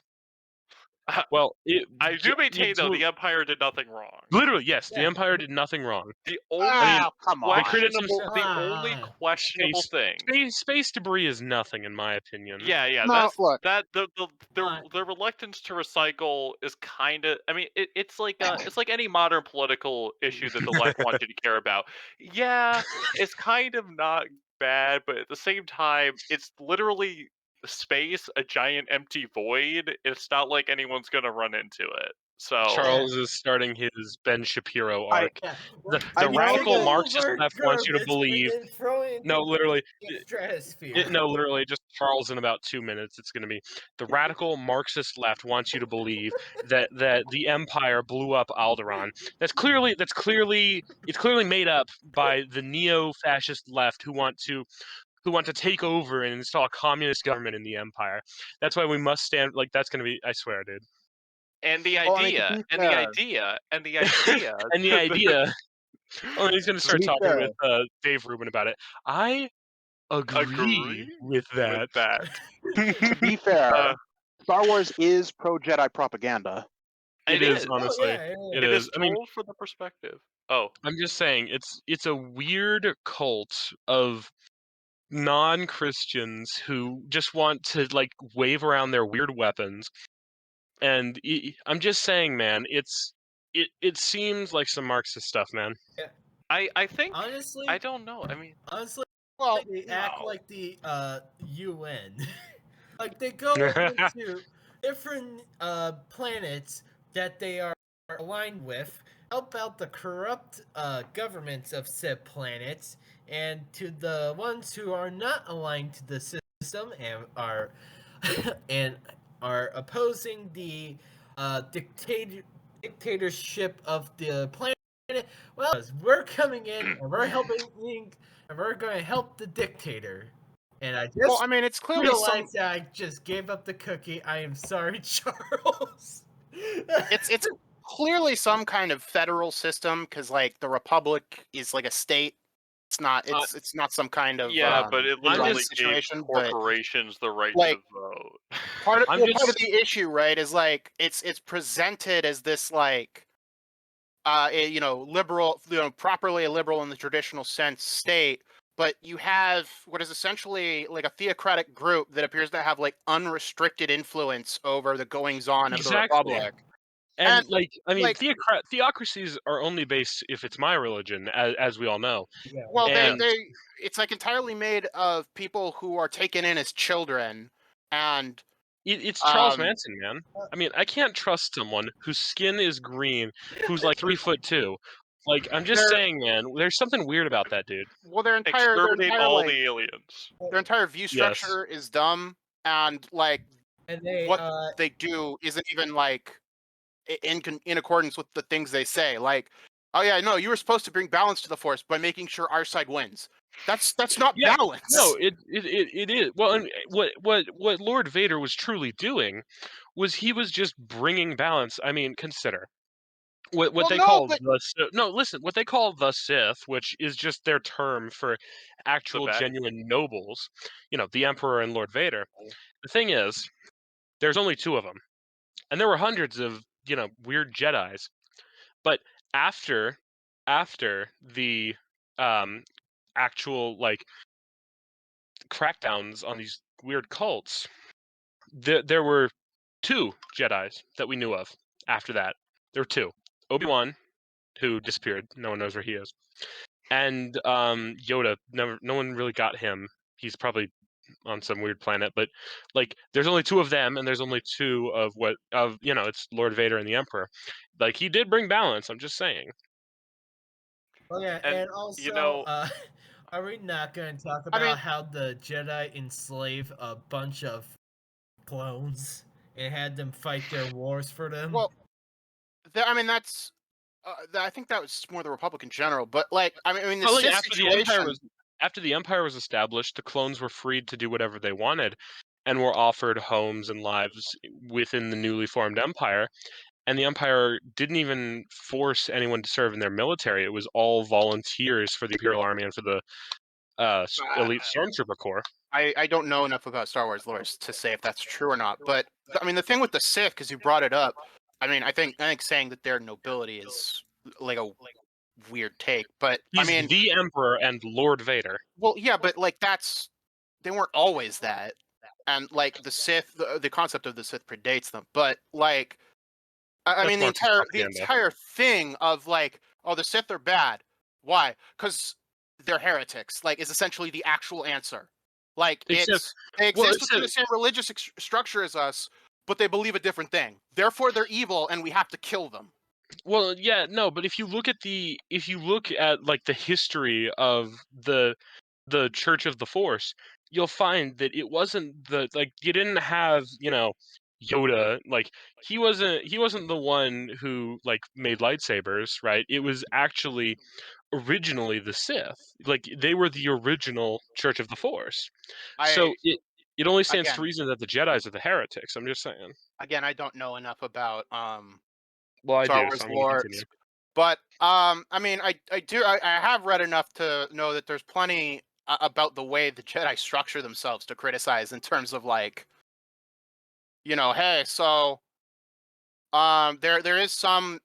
Well, I do maintain though the Empire did nothing wrong. literally, yes, the Yeah. Empire did nothing wrong. The only Ah, come on. questionable, the Come only on. questionable thing. Space debris is nothing, in my opinion. Yeah, No, that's look. that But- the reluctance to recycle is kind of. I mean, it's like any modern political issue that the left wants you to care about. Yeah, it's kind of not bad, but at the same time, it's literally space, a giant empty void. It's not like anyone's gonna run into it. So Charles is starting his Ben Shapiro I- arc. Yeah. The I mean, radical okay. Marxist left wants you to Garbage believe. and throw it into No, literally. the stratosphere. No, literally, just Charles in about 2 minutes. It's going to be the radical Marxist left wants you to believe that the Empire blew up Alderaan. It's clearly made up by the neo-fascist left who want to take over and install a communist government in the Empire. That's why we must stand. Like that's going to be. I swear, dude. and the Well, I mean, idea, to be and the fair- idea, and the idea, And the idea. Oh, and he's going to start be talking fair. with Dave Rubin about it. I agree with that. To be fair, Star Wars is pro-Jedi propaganda. It is, honestly. Oh, yeah. It is I mean, told for the perspective. Oh, I'm just saying it's a weird cult of non-Christians who just want to like wave around their weird weapons, and I'm just saying, man, it seems like some Marxist stuff, man. I think Honestly, I don't know. I mean, honestly, Well, they act no. like the UN. Like they go into different planets that they are aligned with, help out the corrupt governments of said planets, and to the ones who are not aligned to the system and are and are opposing the dictatorship of the planet. Well, we're coming in and we're helping, and we're going to help the dictator. And I just well, I mean, it's clearly some. realized that I just gave up the cookie. I am sorry, Charles. It's clearly some kind of federal system because, like, the Republic is like a state. It's not. It's not some kind of yeah, but it tribal literally gave situation. But corporations the right like, to vote. part of I'm part of just- the issue, right, is like it's presented as this like liberal, properly a liberal in the traditional sense state, but you have what is essentially like a theocratic group that appears to have like unrestricted influence over the goings on of the Exactly. Republic. And And, like, I mean, like- theocracies are only based if it's my religion, as we all know. Well, And- it's like entirely made of people who are taken in as children, and It's Charles Um, Manson, man. I mean, I can't trust someone whose skin is green, who's like 3'2". Like, I'm just They're- saying, man. There's something weird about that dude. well, their entire all like, the aliens. their entire view structure is dumb, and like and they what they do isn't even like in accordance with the things they say. Like, oh yeah, no, you were supposed to bring balance to the Force by making sure our side wins. That's not Yeah, balance. No, it is. Well, and what Lord Vader was truly doing was he was just bringing balance. I mean, consider what Well, they no, call but- the no. Listen, what they call the Sith, which is just their term for actual bad genuine nobles. The Emperor and Lord Vader. The thing is, there's only two of them, and there were hundreds of weird Jedis. But after the actual like crackdowns on these weird cults, there were two Jedis that we knew of. After that, there were two: Obi-Wan, who disappeared, no one knows where he is, and Yoda, no one really got him. He's probably on some weird planet, but like there's only two of them, and there's only two of it's Lord Vader and the Emperor. Like he did bring balance. I'm just saying. Oh yeah, And, and also, you know, are we not going to talk I mean, about how the Jedi enslave a bunch of clones and had them fight their wars for them? well, I mean that's. I think that was more the Republic in general, but like, I mean, the But like Sith situation. after the Empire was established, the clones were freed to do whatever they wanted, and were offered homes and lives within the newly formed Empire. And the Empire didn't even force anyone to serve in their military. It was all volunteers for the Imperial Army and for the elite Stormtrooper Corps. I don't know enough about Star Wars lore to say if that's true or not, but I mean the thing with the Sith, because you brought it up, I mean I think saying that they're nobility is like a weird take, but I He's mean, the Emperor and Lord Vader. well, yeah, but like they weren't always that, and like the Sith, the concept of the Sith predates them, but like I That's mean Marxist the propaganda. entire thing of like, oh, the Sith are bad. Why? Because they're heretics. Like, is essentially the actual answer. Like, Except, they well, exist within the except, same religious structure as us, but they believe a different thing. Therefore, they're evil, and we have to kill them. well, yeah, no, but if you look at like the history of the Church of the Force, you'll find that it wasn't you didn't have, Yoda, like he wasn't the one who like made lightsabers, right? It was actually originally the Sith. Like they were the original Church of the Force. So I it only stands to again, reason that the Jedis are the heretics. I'm just saying. I don't know enough about Well, I Star do, so Wars I'm going to lore, continue. but I mean, I have read enough to know that there's plenty about the way the Jedi structure themselves to criticize in terms of like, hey, so there is some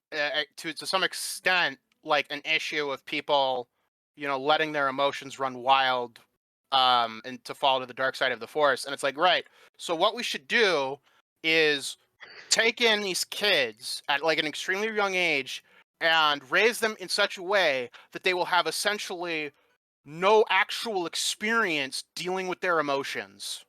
to some extent like an issue of people, letting their emotions run wild, and to fall to the dark side of the Force, and it's like, right. So what we should do is take in these kids at like an extremely young age and raise them in such a way that they will have essentially no actual experience dealing with their emotions.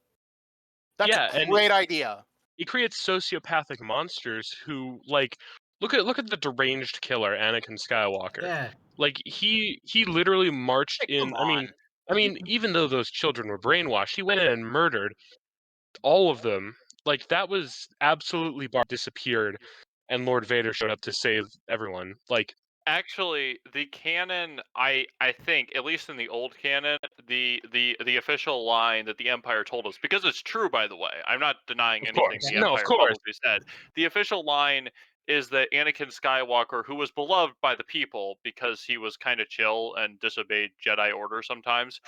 That's Yeah, a and great idea. it creates sociopathic monsters who like look at the deranged killer Anakin Skywalker. Yeah. Like he literally marched Hey, in. come I mean, on. even though those children were brainwashed, he went in and murdered all of them. Like that was absolutely disappeared, and Lord Vader showed up to save everyone. Like actually, the canon, I think, at least in the old canon, the official line that the Empire told us, because it's true, by the way. I'm not denying of anything course, the no, of Empire course, publicly said. The official line is that Anakin Skywalker, who was beloved by the people because he was kind of chill and disobeyed Jedi order sometimes,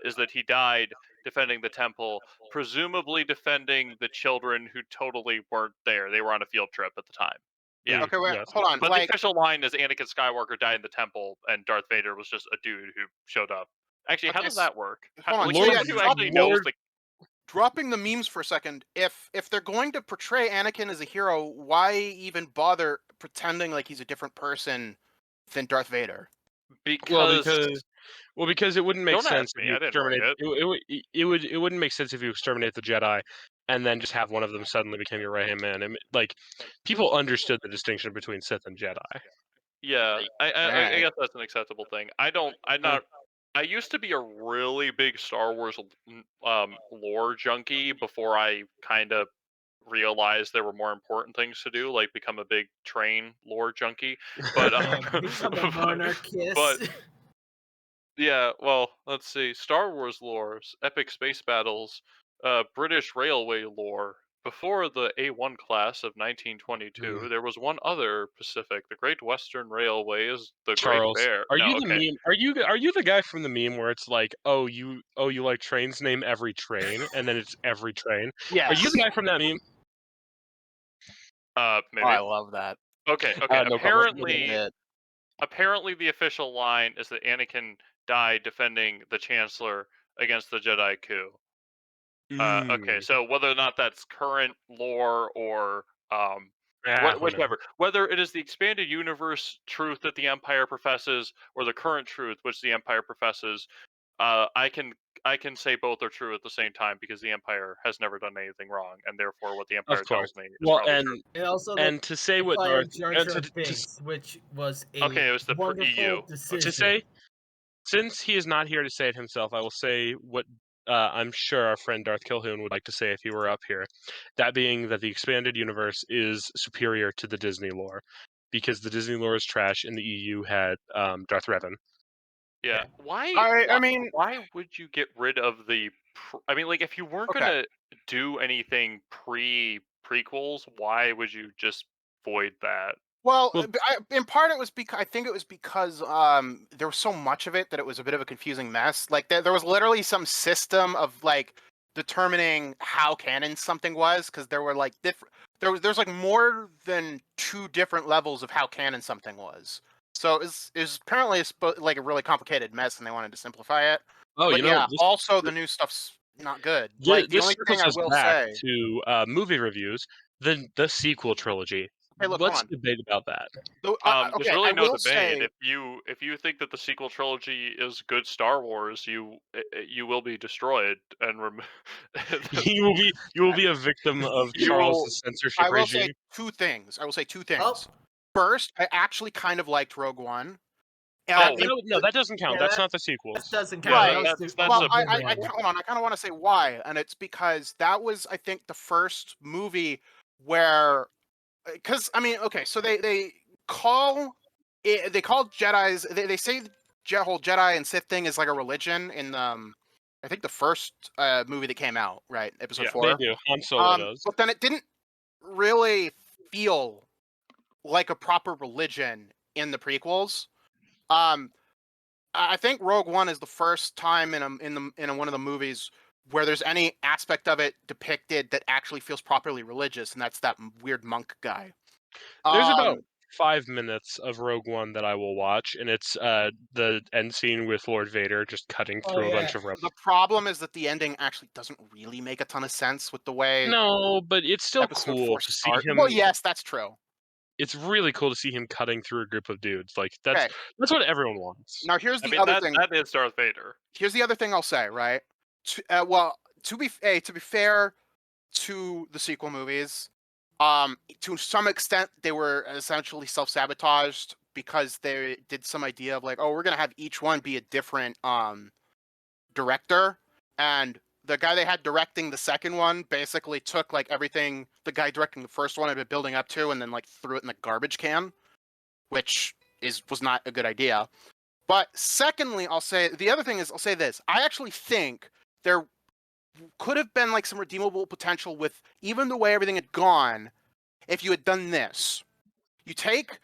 is that he died defending the temple, presumably defending the children who totally weren't there. They were on a field trip at the time. Yeah. Okay, wait, yes. hold on. But the Like, official line is Anakin Skywalker died in the temple, and Darth Vader was just a dude who showed up. Actually, how okay, does that work? hold on. Like, So Lord yeah, someone who actually knows the dropping the memes for a second. If they're going to portray Anakin as a hero, why even bother pretending like he's a different person than Darth Vader? Well, because because it wouldn't make don't ask sense if me, you I didn't write exterminate it. it wouldn't make sense if you exterminate the Jedi and then just have one of them suddenly become your right hand man. Like people understood the distinction between Sith and Jedi. Yeah, All I right. guess that's an acceptable thing. I'm Hmm. not. I used to be a really big Star Wars lore junkie before I kind of realized there were more important things to do, like become a big train lore junkie. But Become a but monarchist. yeah, well, let's see. Star Wars lore, epic space battles, British railway lore. Before the A1 class of 1922, there was one other Pacific. The Great Western Railway is the Great Charles, Bear. are No, you the okay. meme? Are you the guy from the meme where it's like, you like trains? Name every train, and then it's every train. Are you Yes. the guy from that meme? Oh, Maybe. I love that. Okay, okay. No comment. No Little comment. bit. Apparently, the official line is that Anakin died defending the Chancellor against the Jedi coup. Okay, Mm. so whether or not that's current lore or Who knows? Whichever. Whether it is the expanded universe truth that the Empire professes, or the current truth which the Empire professes, I can say both are true at the same time because the Empire has never done anything wrong, and therefore what the Of Empire course. tells me is Well, probably true. And also and to say the what fire Darth Jar Jar Binks, which was a Okay, it was the wonderful EU. decision. to say, since he is not here to say it himself, I will say what I'm sure our friend Darth Kilhoun would like to say if he were up here. That being that the expanded universe is superior to the Disney lore, because the Disney lore is trash, and the EU had Darth Revan. Yeah. Why? I mean, why would you get rid of the? I mean, like, if you weren't Okay. gonna do anything prequels, why would you just void that? well, Well- in part it was because I think it was because there was so much of it that it was a bit of a confusing mess. Like there was literally some system of like determining how canon something was, because there were like different. There's like more than 2 different levels of how canon something was. So it was apparently like a really complicated mess, and they wanted to simplify it. Oh, But you know, yeah, also the new stuff's not good. Like the this only circles thing I us will back say. to movie reviews. The sequel trilogy. Hey, look, hold Let's on. debate about that. There's Okay, I really no will debate. say. If you think that the sequel trilogy is good Star Wars, you will be destroyed and You will be a victim of You will- Charles' censorship I will regime. say 2 things. I will say 2 Oh, things. First, I actually kind of liked Rogue One. Oh, No, that doesn't count. Yeah, That's that- not the sequels. that doesn't Yeah, count. Right. That was that's the Well, a big I one. hold on. I kind of want to say why, and it's because that was, I think, the first movie where, because I mean, okay, so they call they call Jedi's. They say the whole Jedi and Sith thing is like a religion in I think the first movie that came out, right, episode Yeah. 4. They do. Han Solo does. But then it didn't really feel like a proper religion in the prequels. Um, I think Rogue One is the first time in one of the movies where there's any aspect of it depicted that actually feels properly religious, and that's that weird monk guy. There's about Um, 5 minutes of Rogue One that I will watch, and it's the end scene with Lord Vader just cutting Oh, through a yeah. bunch of rebels. the problem is that the ending actually doesn't really make a ton of sense with the way No, but it's still episode cool 4 to see starts. him. Well, yes, that's true. It's really cool to see him cutting through a group of dudes. Like Okay, that's what everyone wants. now here's I the mean other thing. that is Darth Vader. Here's the other thing I'll say. Right. Well, to be fair to the sequel movies, to some extent they were essentially self-sabotaged because they did some idea of like, oh, we're gonna have each one be a different director, and the guy they had directing the second one basically took like everything the guy directing the first one had been building up to and then like threw it in the garbage can, which was not a good idea. But secondly, I'll say the other thing is I'll say this. I actually think there could have been like some redeemable potential with even the way everything had gone if you had done this. You take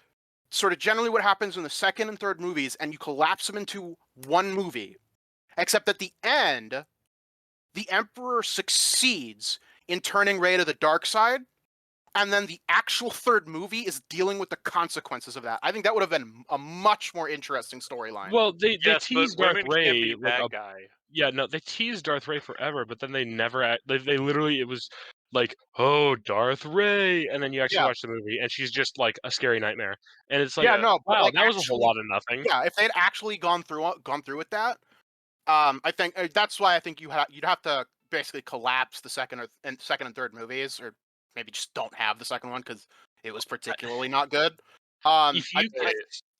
sort of generally what happens in the second and third movies and you collapse them into one movie. Except at the end, the Emperor succeeds in turning Rey to the dark side, and then the actual third movie is dealing with the consequences of that. I think that would have been a much more interesting storyline. Well, they Yes, but teased Darth women can't Ray be like bad a guy. yeah, no, they teased Darth Ray forever, but then they never they literally it was like, "Oh, Darth Ray," and then you actually Yeah. watch the movie and she's just like a scary nightmare. And it's like, Yeah, no, but wow, like that was a whole actually, lot of nothing. yeah, if they'd actually gone through with that, I think that's why I think you'd have to basically collapse the second and third movies, or maybe just don't have the second one because it was particularly not good. If I you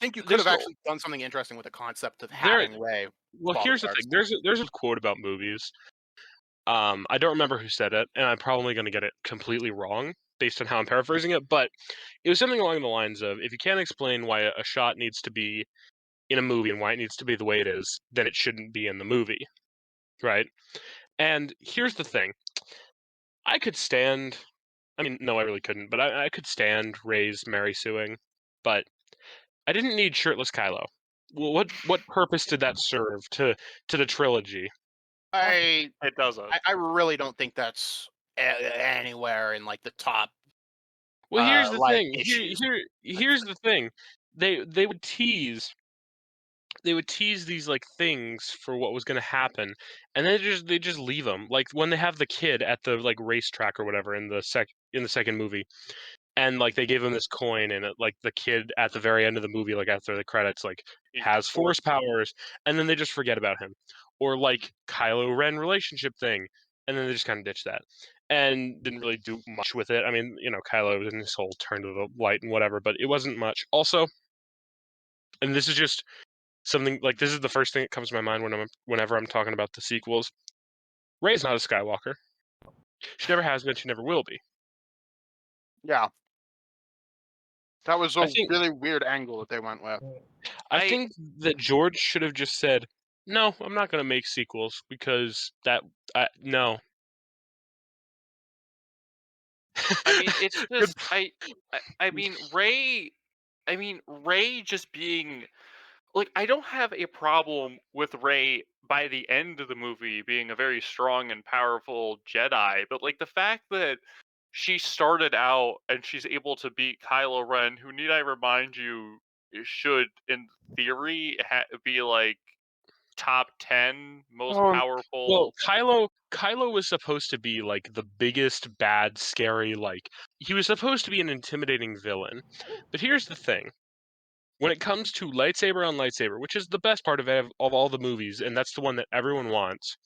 think you could there's have no actually done something interesting with the concept of there having Rey. well, Follow here's the Darth. thing. There's a quote about movies. I don't remember who said it, and I'm probably going to get it completely wrong based on how I'm paraphrasing it, but it was something along the lines of if you can't explain why a shot needs to be in a movie and why it needs to be the way it is, then it shouldn't be in the movie, right? And here's the thing. I could stand I mean, no, I really couldn't, but I could stand Rey's Mary suing, but I didn't need shirtless Kylo. Well, what purpose did that serve to the trilogy? I It doesn't. I really don't think that's anywhere in like the top Well, here's the like thing. issues. Here's the thing. They would tease these like things for what was going to happen, and then they just leave them. Like when they have the kid at the like racetrack or whatever in the second movie, and like they gave him this coin, and like the kid at the very end of the movie, like after the credits, like has force powers, and then they just forget about him. Or like Kylo Ren relationship thing, and then they just kind of ditch that and didn't really do much with it. I mean, Kylo and his whole turn to the light and whatever, but it wasn't much. Also, and this is just something like this is the first thing that comes to my mind whenever I'm talking about the sequels. Rey's not a Skywalker. She never has been. She never will be. Yeah. That was I a think- really weird angle that they went with. I think that George should have just said, "No, I'm not going to make sequels because no." I mean, it's just I mean Rey. I mean Rey just being like, I don't have a problem with Rey by the end of the movie being a very strong and powerful Jedi, but like the fact that she started out and she's able to beat Kylo Ren, who, need I remind you, should in theory be like top 10 most Um, powerful. Well, Kylo was supposed to be like the biggest bad, scary, like he was supposed to be an intimidating villain. But here's the thing. When it comes to lightsaber on lightsaber, which is the best part of all the movies, and that's the one that everyone wants,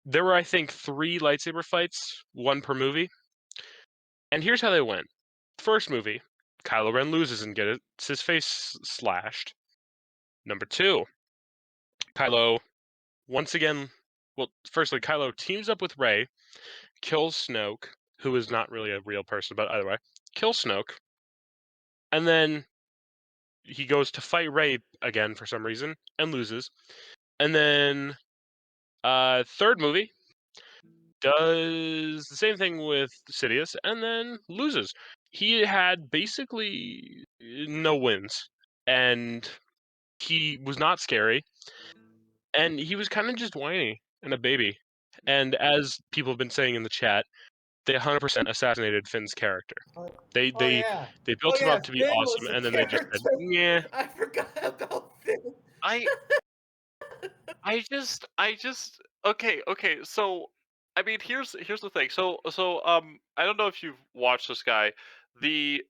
there were, I think, 3 lightsaber fights, 1 per movie. And here's how they went. First movie, Kylo Ren loses and gets his face slashed. Number 2, Kylo, once again, well, firstly, Kylo teams up with Rey, kills Snoke, who is not really a real person, but either way, kills Snoke, and then he goes to fight Rey again for some reason and loses. And then third movie does the same thing with Sidious and then loses. He had basically no wins, and he was not scary, and he was kind of just whiny and a baby. And as people have been saying in the chat, they 100% assassinated Finn's character. They built him up to be Finn awesome, was a and then they just said, character. "Yeah." I forgot about Finn. I just okay, so I mean here's the thing. So I don't know if you've watched this guy. The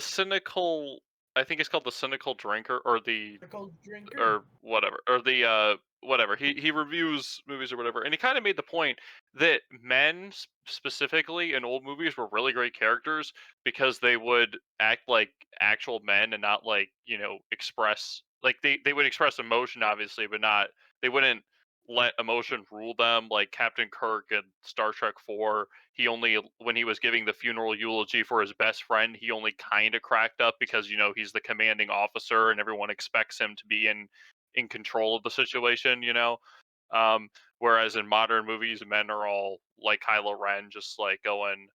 cynical, I think it's called the cynical drinker, or the Pickle drinker. or whatever, or the whatever. He reviews movies or whatever, and he kind of made the point that men specifically in old movies were really great characters because they would act like actual men and not like, express, like they would express emotion obviously, but not, they wouldn't let emotion rule them, like Captain Kirk in Star Trek 4. He only, when he was giving the funeral eulogy for his best friend, he only kind of cracked up because he's the commanding officer and everyone expects him to be in control of the situation, um whereas in modern movies men are all like Kylo Ren, just like going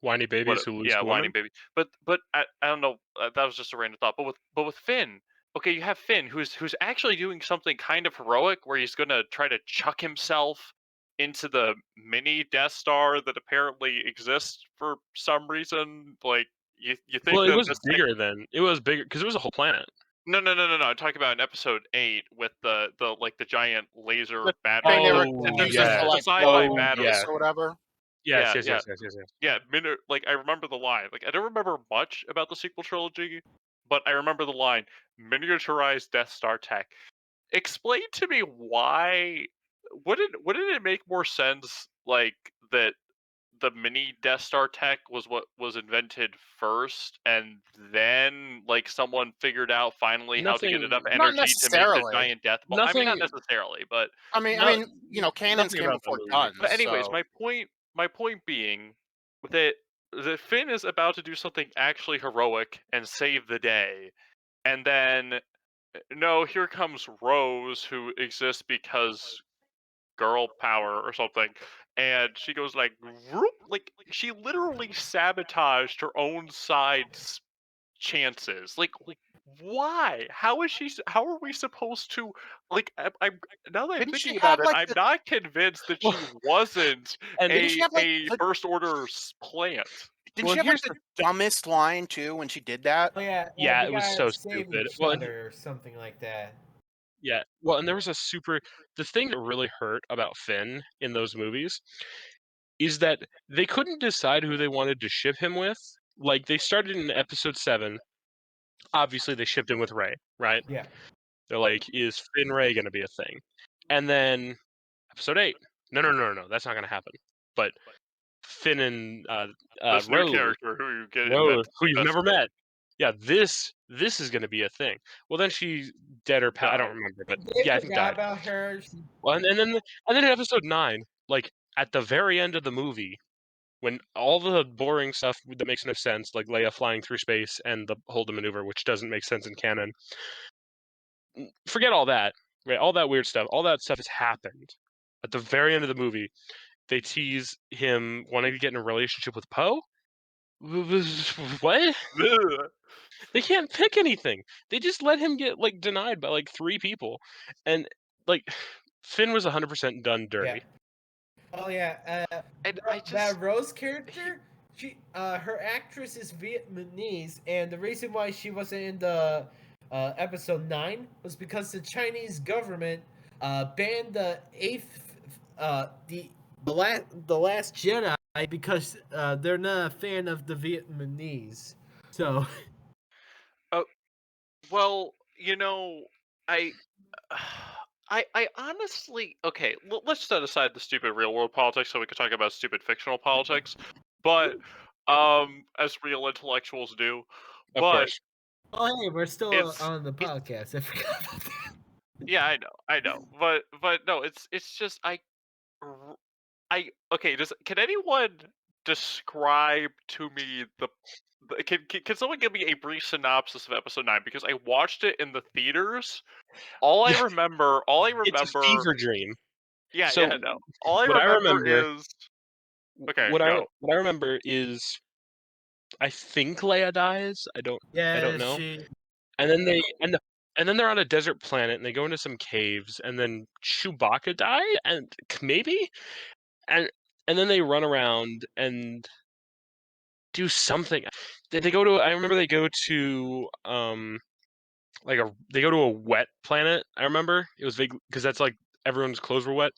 Whiny babies who lose to whining women. baby. But I don't know, that was just a random thought. But with Finn, okay, you have Finn who's actually doing something kind of heroic where he's going to try to chuck himself into the mini Death Star that apparently exists for some reason. Like, you think Well, it that was bigger because it was a whole planet. No. I'm talking about in episode 8 with the like the giant laser The battery. thing they were Oh, using yeah. to like sci-fi blow battery. space or whatever. Yes. Yeah, like I remember the line. Like I don't remember much about the sequel trilogy, but I remember the line: miniaturized Death Star tech. Explain to me why. Wouldn't it make more sense like that the mini Death Star tech was what was invented first, and then like someone figured out finally how to get enough Nothing. Not energy to make the necessarily. giant death ball. I mean, not Nothing. necessarily, but I mean, cannons Nothing came about the before movie guns. but anyways, So my point being that Finn is about to do something actually heroic and save the day, and then no, here comes Rose, who exists because girl power or something, and she goes like, "Vroom," like she literally sabotaged her own side's chances. Like why? How are we supposed to, like? I'm now that I'm didn't she thinking about have it, like I'm not convinced that she wasn't And didn't she have like a the first order plant. didn't Well, she have like here's the dumbest line too when she did that? Oh yeah, Yeah, they it was gotta so save stupid. each Well, other or something like that. yeah. Well, and there was the thing that really hurt about Finn in those movies is that they couldn't decide who they wanted to ship him with, like they started in episode 7. Obviously, they shipped in with Rey, right? Yeah. They're like, is Finn Rey going to be a thing? And then episode 8. No, that's not going to happen. But Finn and This new Rose, character who you get who you've never invested met. Yeah, this is going to be a thing. Well, then she dead or I don't Died. remember, but They yeah, I think forgot died. about her. Well, and then in episode 9, like at the very end of the movie, when all the boring stuff that makes no sense, like Leia flying through space and the hold the maneuver, which doesn't make sense in canon, forget all that, right? All that weird stuff, all that stuff has happened. At the very end of the movie, they tease him wanting to get in a relationship with Poe. What? Ugh. They can't pick anything. They just let him get like denied by like 3 people, and like Finn was 100% done dirty. Yeah. Oh yeah. And I That just Rose character, her actress is Vietnamese, and the reason why she wasn't in the episode 9 was because the Chinese government banned the last Jedi because they're not a fan of the Vietnamese. So well, I I honestly okay. Let's set aside the stupid real world politics so we can talk about stupid fictional politics. But as real intellectuals do. Of But course. oh hey, we're still it's on the podcast. I forgot about that. yeah, I know. But no, it's just okay. Can anyone describe to me can someone give me a brief synopsis of episode 9 because I watched it in the theaters. All I Yeah. remember, It's a fever dream. yeah, So no. All I what I remember remember, is okay, what go. I remember is I think Leia dies. I don't Yeah, know. she. And then and then they're on a desert planet and they go into some caves and then Chewbacca died and maybe and then they run around and do something. They go to I remember they go to they go to a wet planet. I remember it was big because that's like everyone's clothes were wet,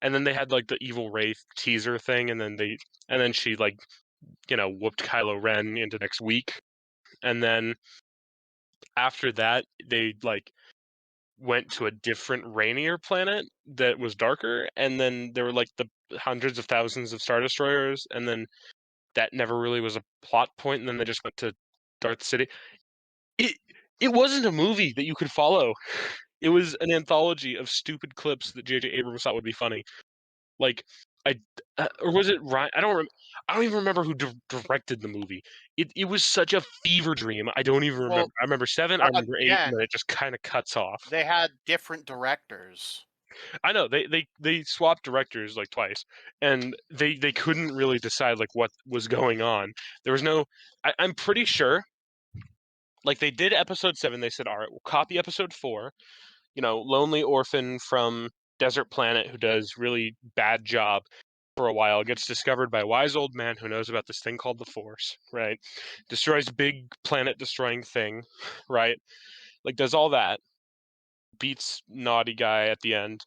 and then they had like the evil Wraith teaser thing, and then she like whooped Kylo Ren into next week, and then after that they like went to a different rainier planet that was darker, and then there were like the hundreds of thousands of Star Destroyers, and then that never really was a plot point, and then they just went to Darth City. It wasn't a movie that you could follow. It was an anthology of stupid clips that J.J. Abrams thought would be funny. Like or was it Ryan? I don't even remember who directed the movie. It was such a fever dream. I don't even remember. Well, I remember 7. I remember 8, and again, then it just kind of cuts off. they had different directors. I know they swapped directors like twice, and they couldn't really decide like what was going on. There was no. I'm pretty sure. Like they did episode 7. They said, "All right, we'll copy episode 4." Lonely orphan from desert planet who does really bad job for a while gets discovered by a wise old man who knows about this thing called the Force, right? Destroys big planet destroying thing, right? Like does all that, beats naughty guy at the end,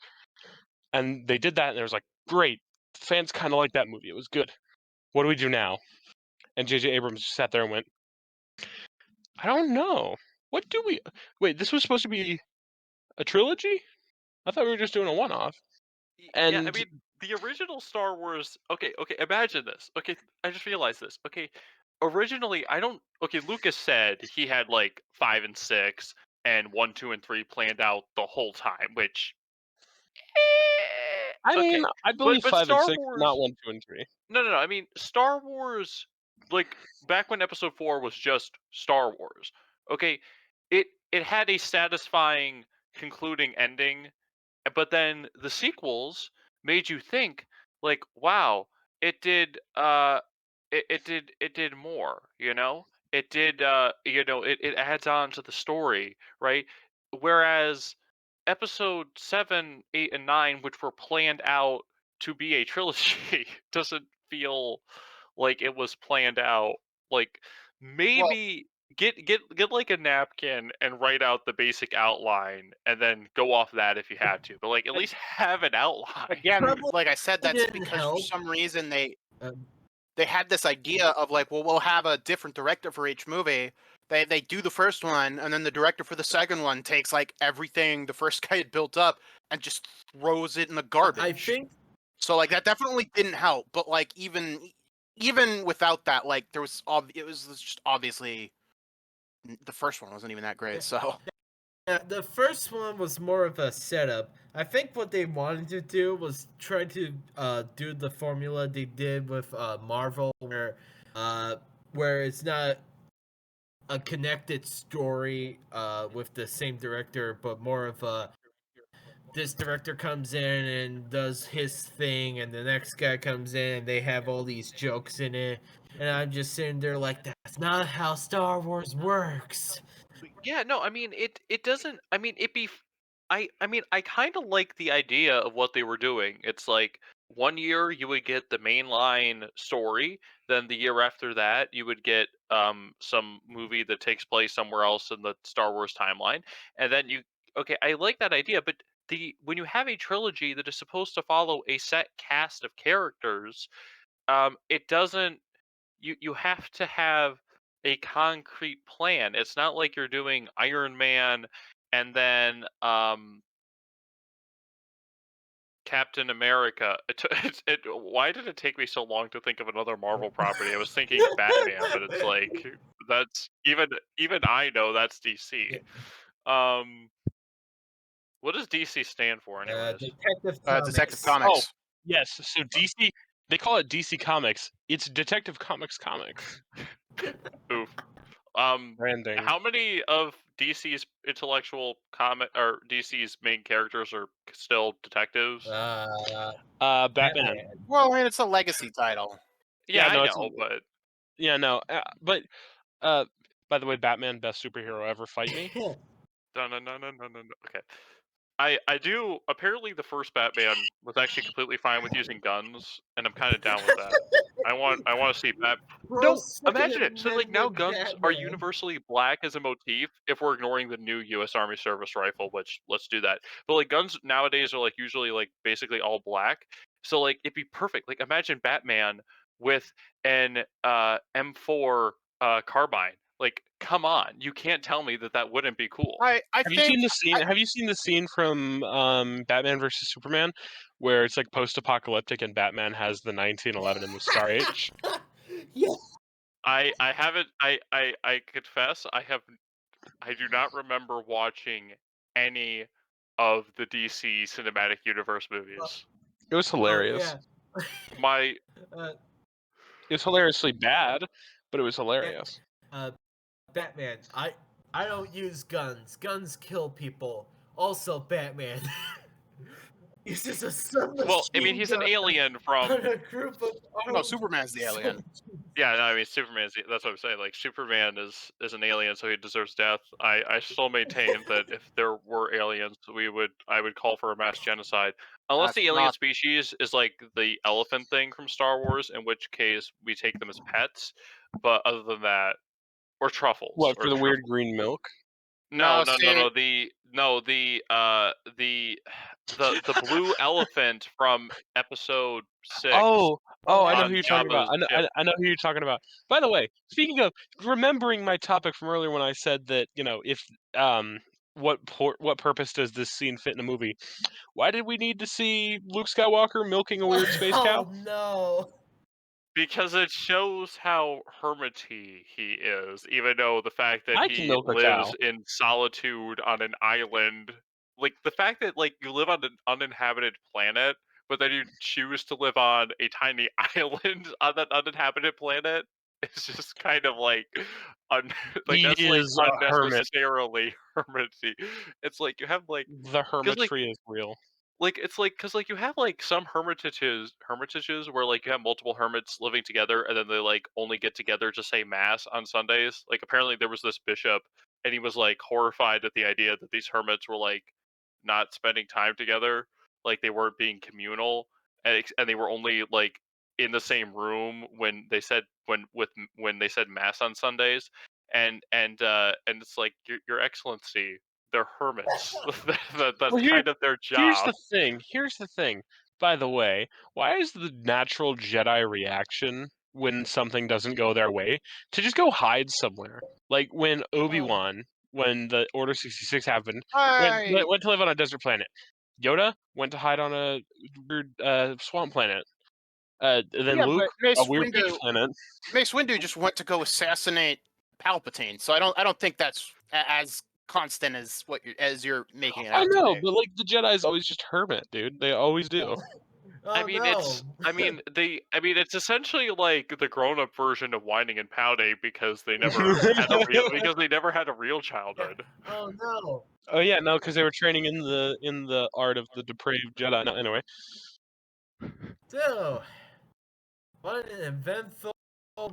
and they did that, and it was like great. Fans kind of like that movie. It was good. What do we do now? And J.J. Abrams sat there and went, I don't know. What do we? Wait, this was supposed to be a trilogy? I thought we were just doing a one-off. Yeah, I And mean, the original Star Wars. Okay, imagine this. Okay, I just realized this. Okay, originally, I don't. Okay, Lucas said he had like 5 and 6 and 1, 2, and 3 planned out the whole time, which. I Okay, mean, I believe but 5 and Star 6, but not Wars. 1, 2, and 3. No. I mean, Star Wars. Like back when Episode 4 was just Star Wars. Okay, it had a satisfying concluding ending, but then the sequels made you think like, wow, it did it did more, it did it adds on to the story, right? Whereas episode 7, 8, and 9, which were planned out to be a trilogy, doesn't feel like it was planned out. Like maybe get like a napkin and write out the basic outline and then go off that if you have to, but like at least have an outline. Again, Probably like I said, that's didn't because for help. some reason they they had this idea of like, well, we'll have a different director for each movie. They do the first one, and then the director for the second one takes like everything the first guy had built up and just throws it in the garbage. I think so. Like that definitely didn't help. But like even without that, like it was just obviously the first one wasn't even that great. So the first one was more of a setup. I think what they wanted to do was try to do the formula they did with Marvel, where it's not a connected story with the same director, but more of a this director comes in and does his thing, and the next guy comes in and they have all these jokes in it. And I'm just sitting there like, that's not how Star Wars works. Yeah, no, I mean it doesn't. I mean I mean I kind of like the idea of what they were doing. It's like one year you would get the mainline story, then the year after that you would get some movie that takes place somewhere else in the Star Wars timeline, and then you okay, I like that idea, but the when you have a trilogy that is supposed to follow a set cast of characters, it doesn't you have to have a concrete plan. It's not like you're doing Iron Man and then Captain America. Why did it take me so long to think of another Marvel property? I was thinking Batman, but it's like that's even I know that's DC. Um, what does DC stand for, anyways? Detective Comics. Detective Comics. Oh, yes. So DC, they call it DC Comics. It's Detective Comics. Oof. Branding. How many of DC's intellectual comic or DC's main characters are still detectives? Batman. Well, I mean, it's a legacy title. Yeah, no, I it's know, but yeah, no. But by the way, Batman, best superhero ever. Fight me. no. Okay. I do. Apparently, the first Batman was actually completely fine with using guns, and I'm kind of down with that. I want to see Bat. Bro, No, imagine it. So like now Amendment guns are Batman. universally black as a motif if we're ignoring the new U.S. Army service rifle, which let's do that. But like guns nowadays are like usually like basically all black. So like it'd be perfect. Like imagine Batman with an M4 carbine. Like come on, you can't tell me that that wouldn't be cool. I Have you seen the scene? Have you seen the scene from Batman versus Superman, where it's like post-apocalyptic and Batman has the 1911 and the Star H? Yeah. I haven't I confess I do not remember watching any of the DC Cinematic Universe movies. It was hilarious. Oh, My yeah. It was hilariously bad, but it was hilarious. Batman. I don't use guns. Guns kill people. Also, Batman. He's just a submachine well, I mean he's an gun alien from on a group of No, Superman's the alien. yeah, no, I mean Superman's that's what I'm saying. Like Superman is an alien, so he deserves death. I still maintain that if there were aliens, I would call for a mass genocide. Unless the That's alien not- species is like the elephant thing from Star Wars, in which case we take them as pets. But other than that, or truffles. What, or for the weird truffles. green milk? No, No, the blue elephant from episode 6. Oh, I know on who you're talking about. Jabba's ship. I know who you're talking about. By the way, speaking of remembering my topic from earlier when I said that, if what purpose does this scene fit in a movie? Why did we need to see Luke Skywalker milking a weird space cow? Oh no. Because it shows how hermity he is, even though the fact that I can he milk a lives cow. in solitude on an island, like the fact that like you live on an uninhabited planet, but then you choose to live on a tiny island on that uninhabited planet, it's just kind of like, like He that's like is a hermit. unnecessarily hermity. It's like you have like The because like hermitry is real. like it's like because like you have like some hermitages where like you have multiple hermits living together and then they like only get together to say mass on Sundays. Like apparently there was this bishop and he was like horrified at the idea that these hermits were like not spending time together, like they weren't being communal, and they were only like in the same room when they said when they said mass on Sundays. And it's like your excellency, they're hermits. That's Well, kind of their here's job. the thing. By the way, why is the natural Jedi reaction when something doesn't go their way to just go hide somewhere. Like when Obi-Wan, when the Order 66 happened, went to live on a desert planet. Yoda went to hide on a weird swamp planet. Then Yeah, Luke, but a weird beach planet. Mace Windu just went to go assassinate Palpatine, so I don't think that's as constant as as you're making it I out to know, be. but like the Jedi's always just hermit, dude. They always do. Oh no! It's essentially like the grown-up version of whining and pouting because they never had a real childhood. Oh no! Oh yeah, no, because they were training in the art of the depraved Jedi. No, anyway. So, what an eventful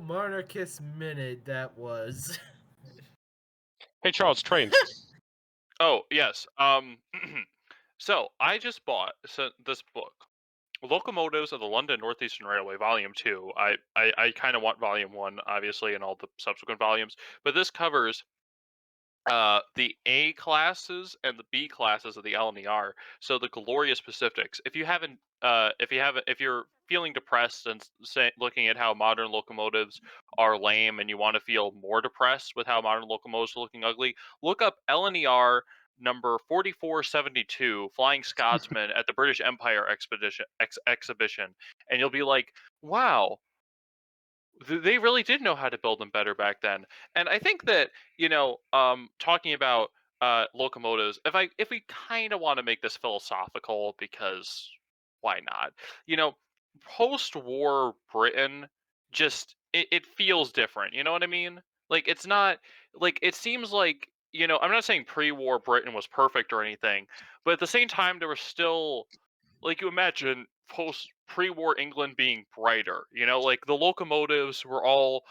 monarchist minute that was. Hey Charles, trains. Oh yes. So I just bought this book, Locomotives of the London Northeastern Railway, Volume 2. I kind of want Volume 1, obviously, and all the subsequent volumes, but this covers the A classes and the B classes of the LNER. So the glorious Pacifics. If you're feeling depressed and looking at how modern locomotives are lame, and you want to feel more depressed with how modern locomotives are looking ugly, look up LNER number 4472, Flying Scotsman at the British Empire exhibition, and you'll be like, wow, they really did know how to build them better back then. And I think that, talking about locomotives, if we kind of want to make this philosophical, because why not? You know, post-war Britain, just it feels different. You know what I mean? Like, it's not like, it seems like, I'm not saying pre-war Britain was perfect or anything, but at the same time there was still, like, you imagine post pre-war England being brighter. Like the locomotives were all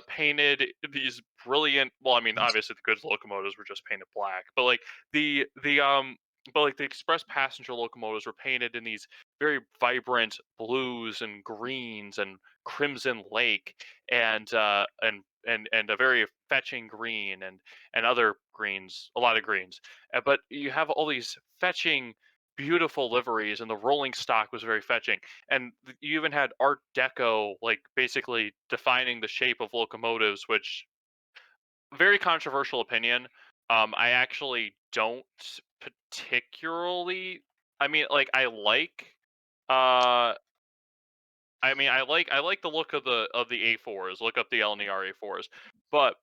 painted these brilliant. Well, I mean, obviously the good locomotives were just painted black, but like the express passenger locomotives were painted in these very vibrant blues and greens and crimson lake and a very fetching green and other greens, a lot of greens. But you have all these fetching beautiful liveries, and the rolling stock was very fetching. And you even had Art Deco, like basically defining the shape of locomotives, which, very controversial opinion. I actually don't particularly. I mean, like uh, I like the look of the A4s. Look up the LNER A4s, but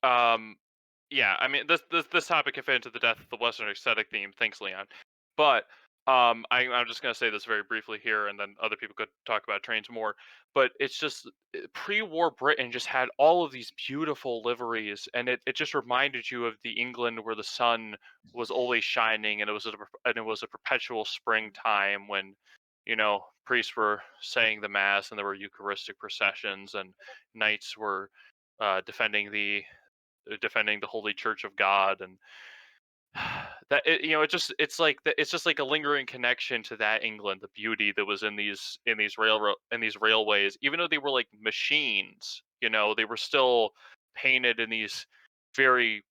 um, yeah, I mean, this topic can fit into the death of the Western aesthetic theme. Thanks, Leon. But I'm just gonna say this very briefly here, and then other people could talk about trains more. But it's just, pre-war Britain just had all of these beautiful liveries, and it just reminded you of the England where the sun was always shining, and it was a perpetual springtime when, priests were saying the mass, and there were Eucharistic processions, and knights were defending the holy church of God. And it's just like a lingering connection to that England, the beauty that was in these railways, even though they were like machines. They were still painted in these very,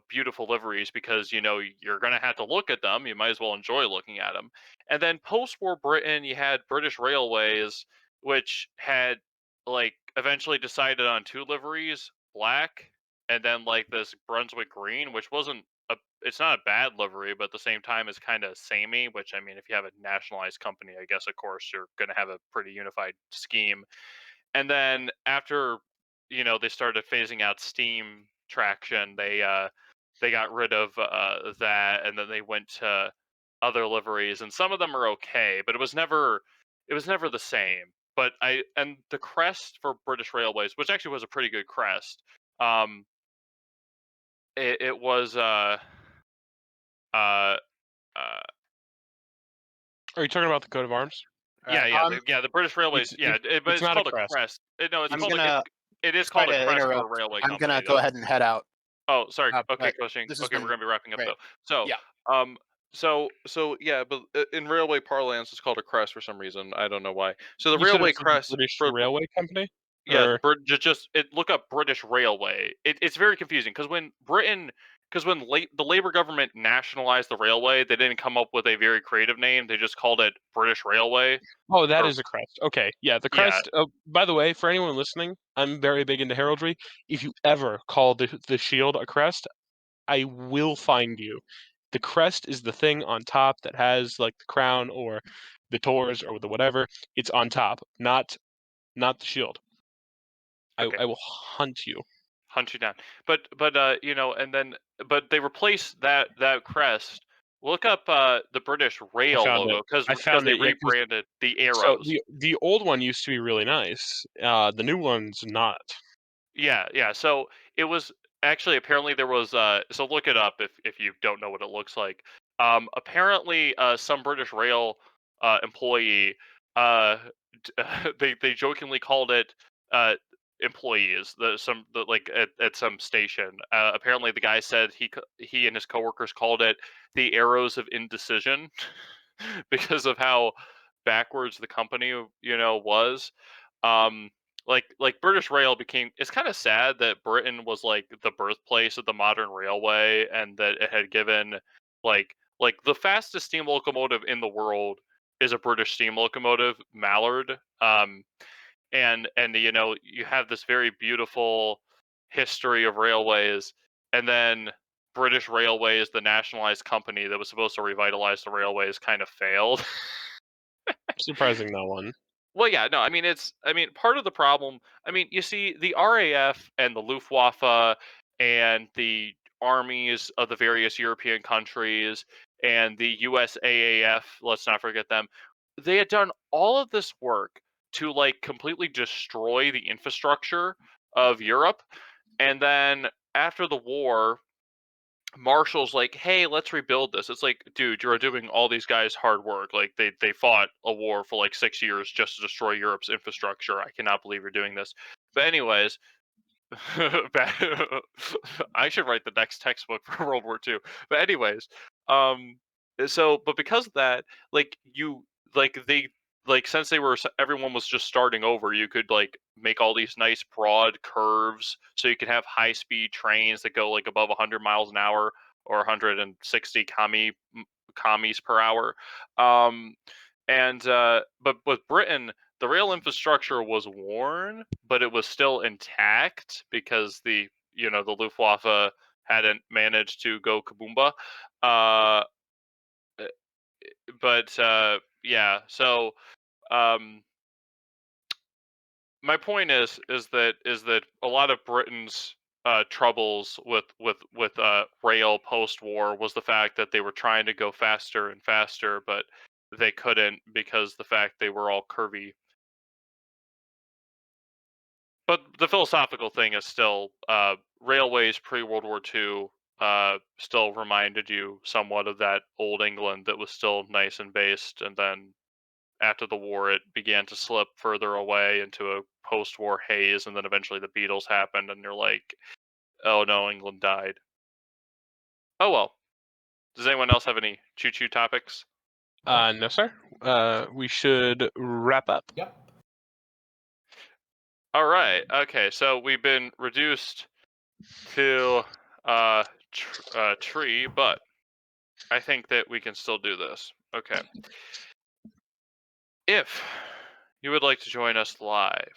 beautiful liveries, because you're gonna have to look at them. You might as well enjoy looking at them. And then post-war Britain, you had British Railways, which had, like, eventually decided on two liveries, black, and then like this Brunswick green, which wasn't a it's not a bad livery, but at the same time is kind of samey. Which, I mean, if you have a nationalized company, I guess of course you're gonna have a pretty unified scheme. And then after, they started phasing out steam traction, they got rid of that, and then they went to other liveries, and some of them are okay, but it was never the same. But the crest for British Railways, which actually was a pretty good crest, um, it was uh uh Are you talking about the coat of arms? the British Railways, but It's it's not a called a crest. crest. No, it's I'm called gonna it is try called a to crest for a interrupt. railway I'm company, gonna go though. ahead and head out. Oh, sorry. Okay, But Cushing. this has Okay, we're been gonna be wrapping up great. though. So, Yeah. um, so yeah, but in railway parlance, it's called a crest for some reason. I don't know why. So the You said railway it's the crest British for Railway Company? yeah, Or look up British Railway. It's very confusing, because when Britain when the Labour government nationalized the railway, they didn't come up with a very creative name. They just called it British Railway. Oh, that Or- is a crest. Okay, yeah, the Yeah. crest. By the way, for anyone listening, I'm very big into heraldry. If you ever call the shield a crest, I will find you. The crest is the thing on top that has like the crown or the tors or the whatever. It's on top, not the shield. Okay. I will hunt you. Hunt you down. But you know, and then but they replaced that crest. Look up the British I Rail found it. logo because I found they it. Yeah, 'cause rebranded the so arrows. the old one used to be really nice. The new one's not. Yeah, yeah. So it was actually apparently there was so look it up if you don't know what it looks like. Apparently some British Rail employee uh they jokingly called it uh employees like at some station. Apparently the guy said he and his coworkers called it the arrows of indecision because of how backwards the company was. Um British Rail became it's kind of sad that Britain was like the birthplace of the modern railway and that it had given the fastest steam locomotive in the world is a British steam locomotive, Mallard. And you have this very beautiful history of railways, and then British Railways, the nationalized company that was supposed to revitalize the railways, kind of failed. Surprising that one. Well, yeah, no, part of the problem, you see the RAF and the Luftwaffe and the armies of the various European countries and the USAAF, let's not forget them. They had done all of this work to like completely destroy the infrastructure of Europe. And then after the war, Marshall's like, "Hey, let's rebuild this." It's like, dude, you're doing all these guys hard work. Like they fought a war for like 6 years just to destroy Europe's infrastructure. I cannot believe you're doing this. But anyways, I should write the next textbook for World War II. But anyways, um, but because of that, like you, like they, like since everyone was just starting over, you could like make all these nice broad curves, so you could have high speed trains that go like above 100 miles an hour or 160 commies per hour. Um, but with Britain, the rail infrastructure was worn, but it was still intact because the Luftwaffe hadn't managed to go kaboomba. Uh, eh, but yeah, so um, my point is that a lot of Britain's troubles with rail post-war was the fact that they were trying to go faster and faster, but they couldn't because the fact they were all curvy. But the philosophical thing is still railways pre-World War II still reminded you somewhat of that old England that was still nice and based, and then after the war it began to slip further away into a post-war haze, and then eventually the Beatles happened, and you're like, oh no, England died. Oh well. Does anyone else have any choo-choo topics? No, sir. We should wrap up. Yep. All right. Okay. So we've been reduced to tree, but I think that we can still do this. Okay. If you would like to join us live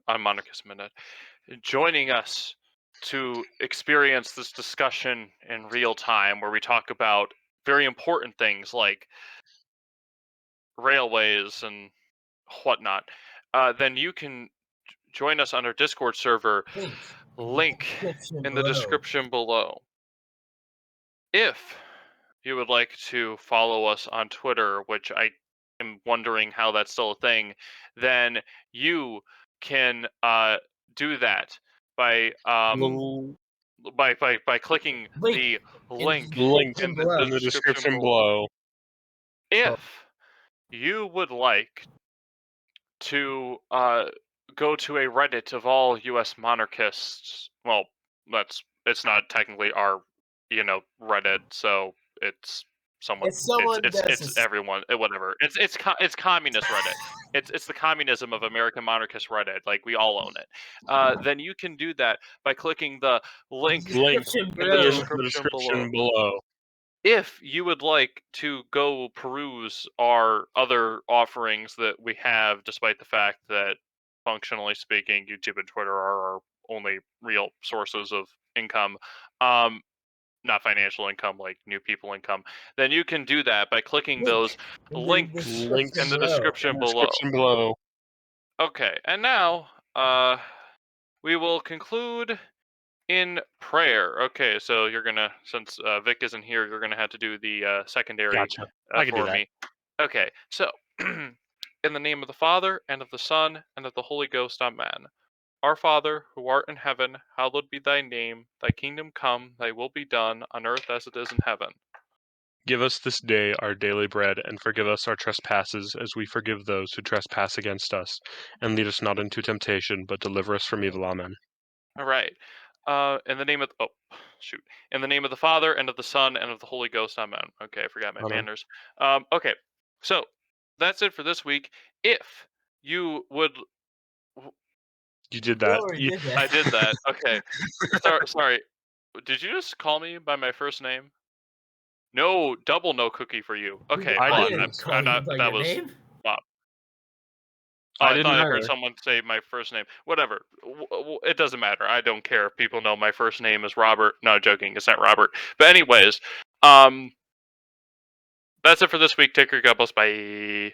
on Monarchist Minute, joining us to experience this discussion in real time where we talk about very important things like railways and whatnot, then you can join us on our Discord server. Link in the description below. If you would like to follow us on Twitter, which I am wondering how that's still a thing, then you can do that by clicking Link the in link Link in below. the in the description description below. below. If you would like to go to a Reddit of all U.S. monarchists, well, it's not technically our Reddit, so it's someone. If someone does It's this, everyone. Whatever. It's communist Reddit. It's the communism of American monarchist Reddit. Like we all own it. Then you can do that by clicking the link Link description in the below. in the description below. description below. If you would like to go peruse our other offerings that we have, despite the fact that, functionally speaking, YouTube and Twitter are our only real sources of income, not financial income, like new people income, then you can do that by clicking those In the links Links in the below. description below. Description below. Okay, and now we will conclude in prayer. Okay, so you're gonna, since Vic isn't here, you're gonna have to do the secondary Gotcha. I can do for that. me. Okay, so in the name of the Father and of the Son and of the Holy Ghost, Amen. Our Father, who art in heaven, hallowed be thy name. Thy kingdom come, thy will be done, on earth as it is in heaven. Give us this day our daily bread, and forgive us our trespasses, as we forgive those who trespass against us. And lead us not into temptation, but deliver us from evil. Amen. All right. In the name of in the name of the Father and of the Son and of the Holy Ghost, Amen. Okay, I forgot my Amen. manners. Okay, so that's it for this week. If you would, You did You that. already You- did that. I did that. Okay, sorry. Did you just call me by my first name? No, double no cookie for you. Okay, I well, didn't call I'm you not. by That your was. name. Wow. I I didn't thought I heard either. someone say my first name. Whatever. It doesn't matter. I don't care if people know my first name is Robert. No, joking. It's not Robert. But anyways, that's it for this week. Take care. God bless. Bye.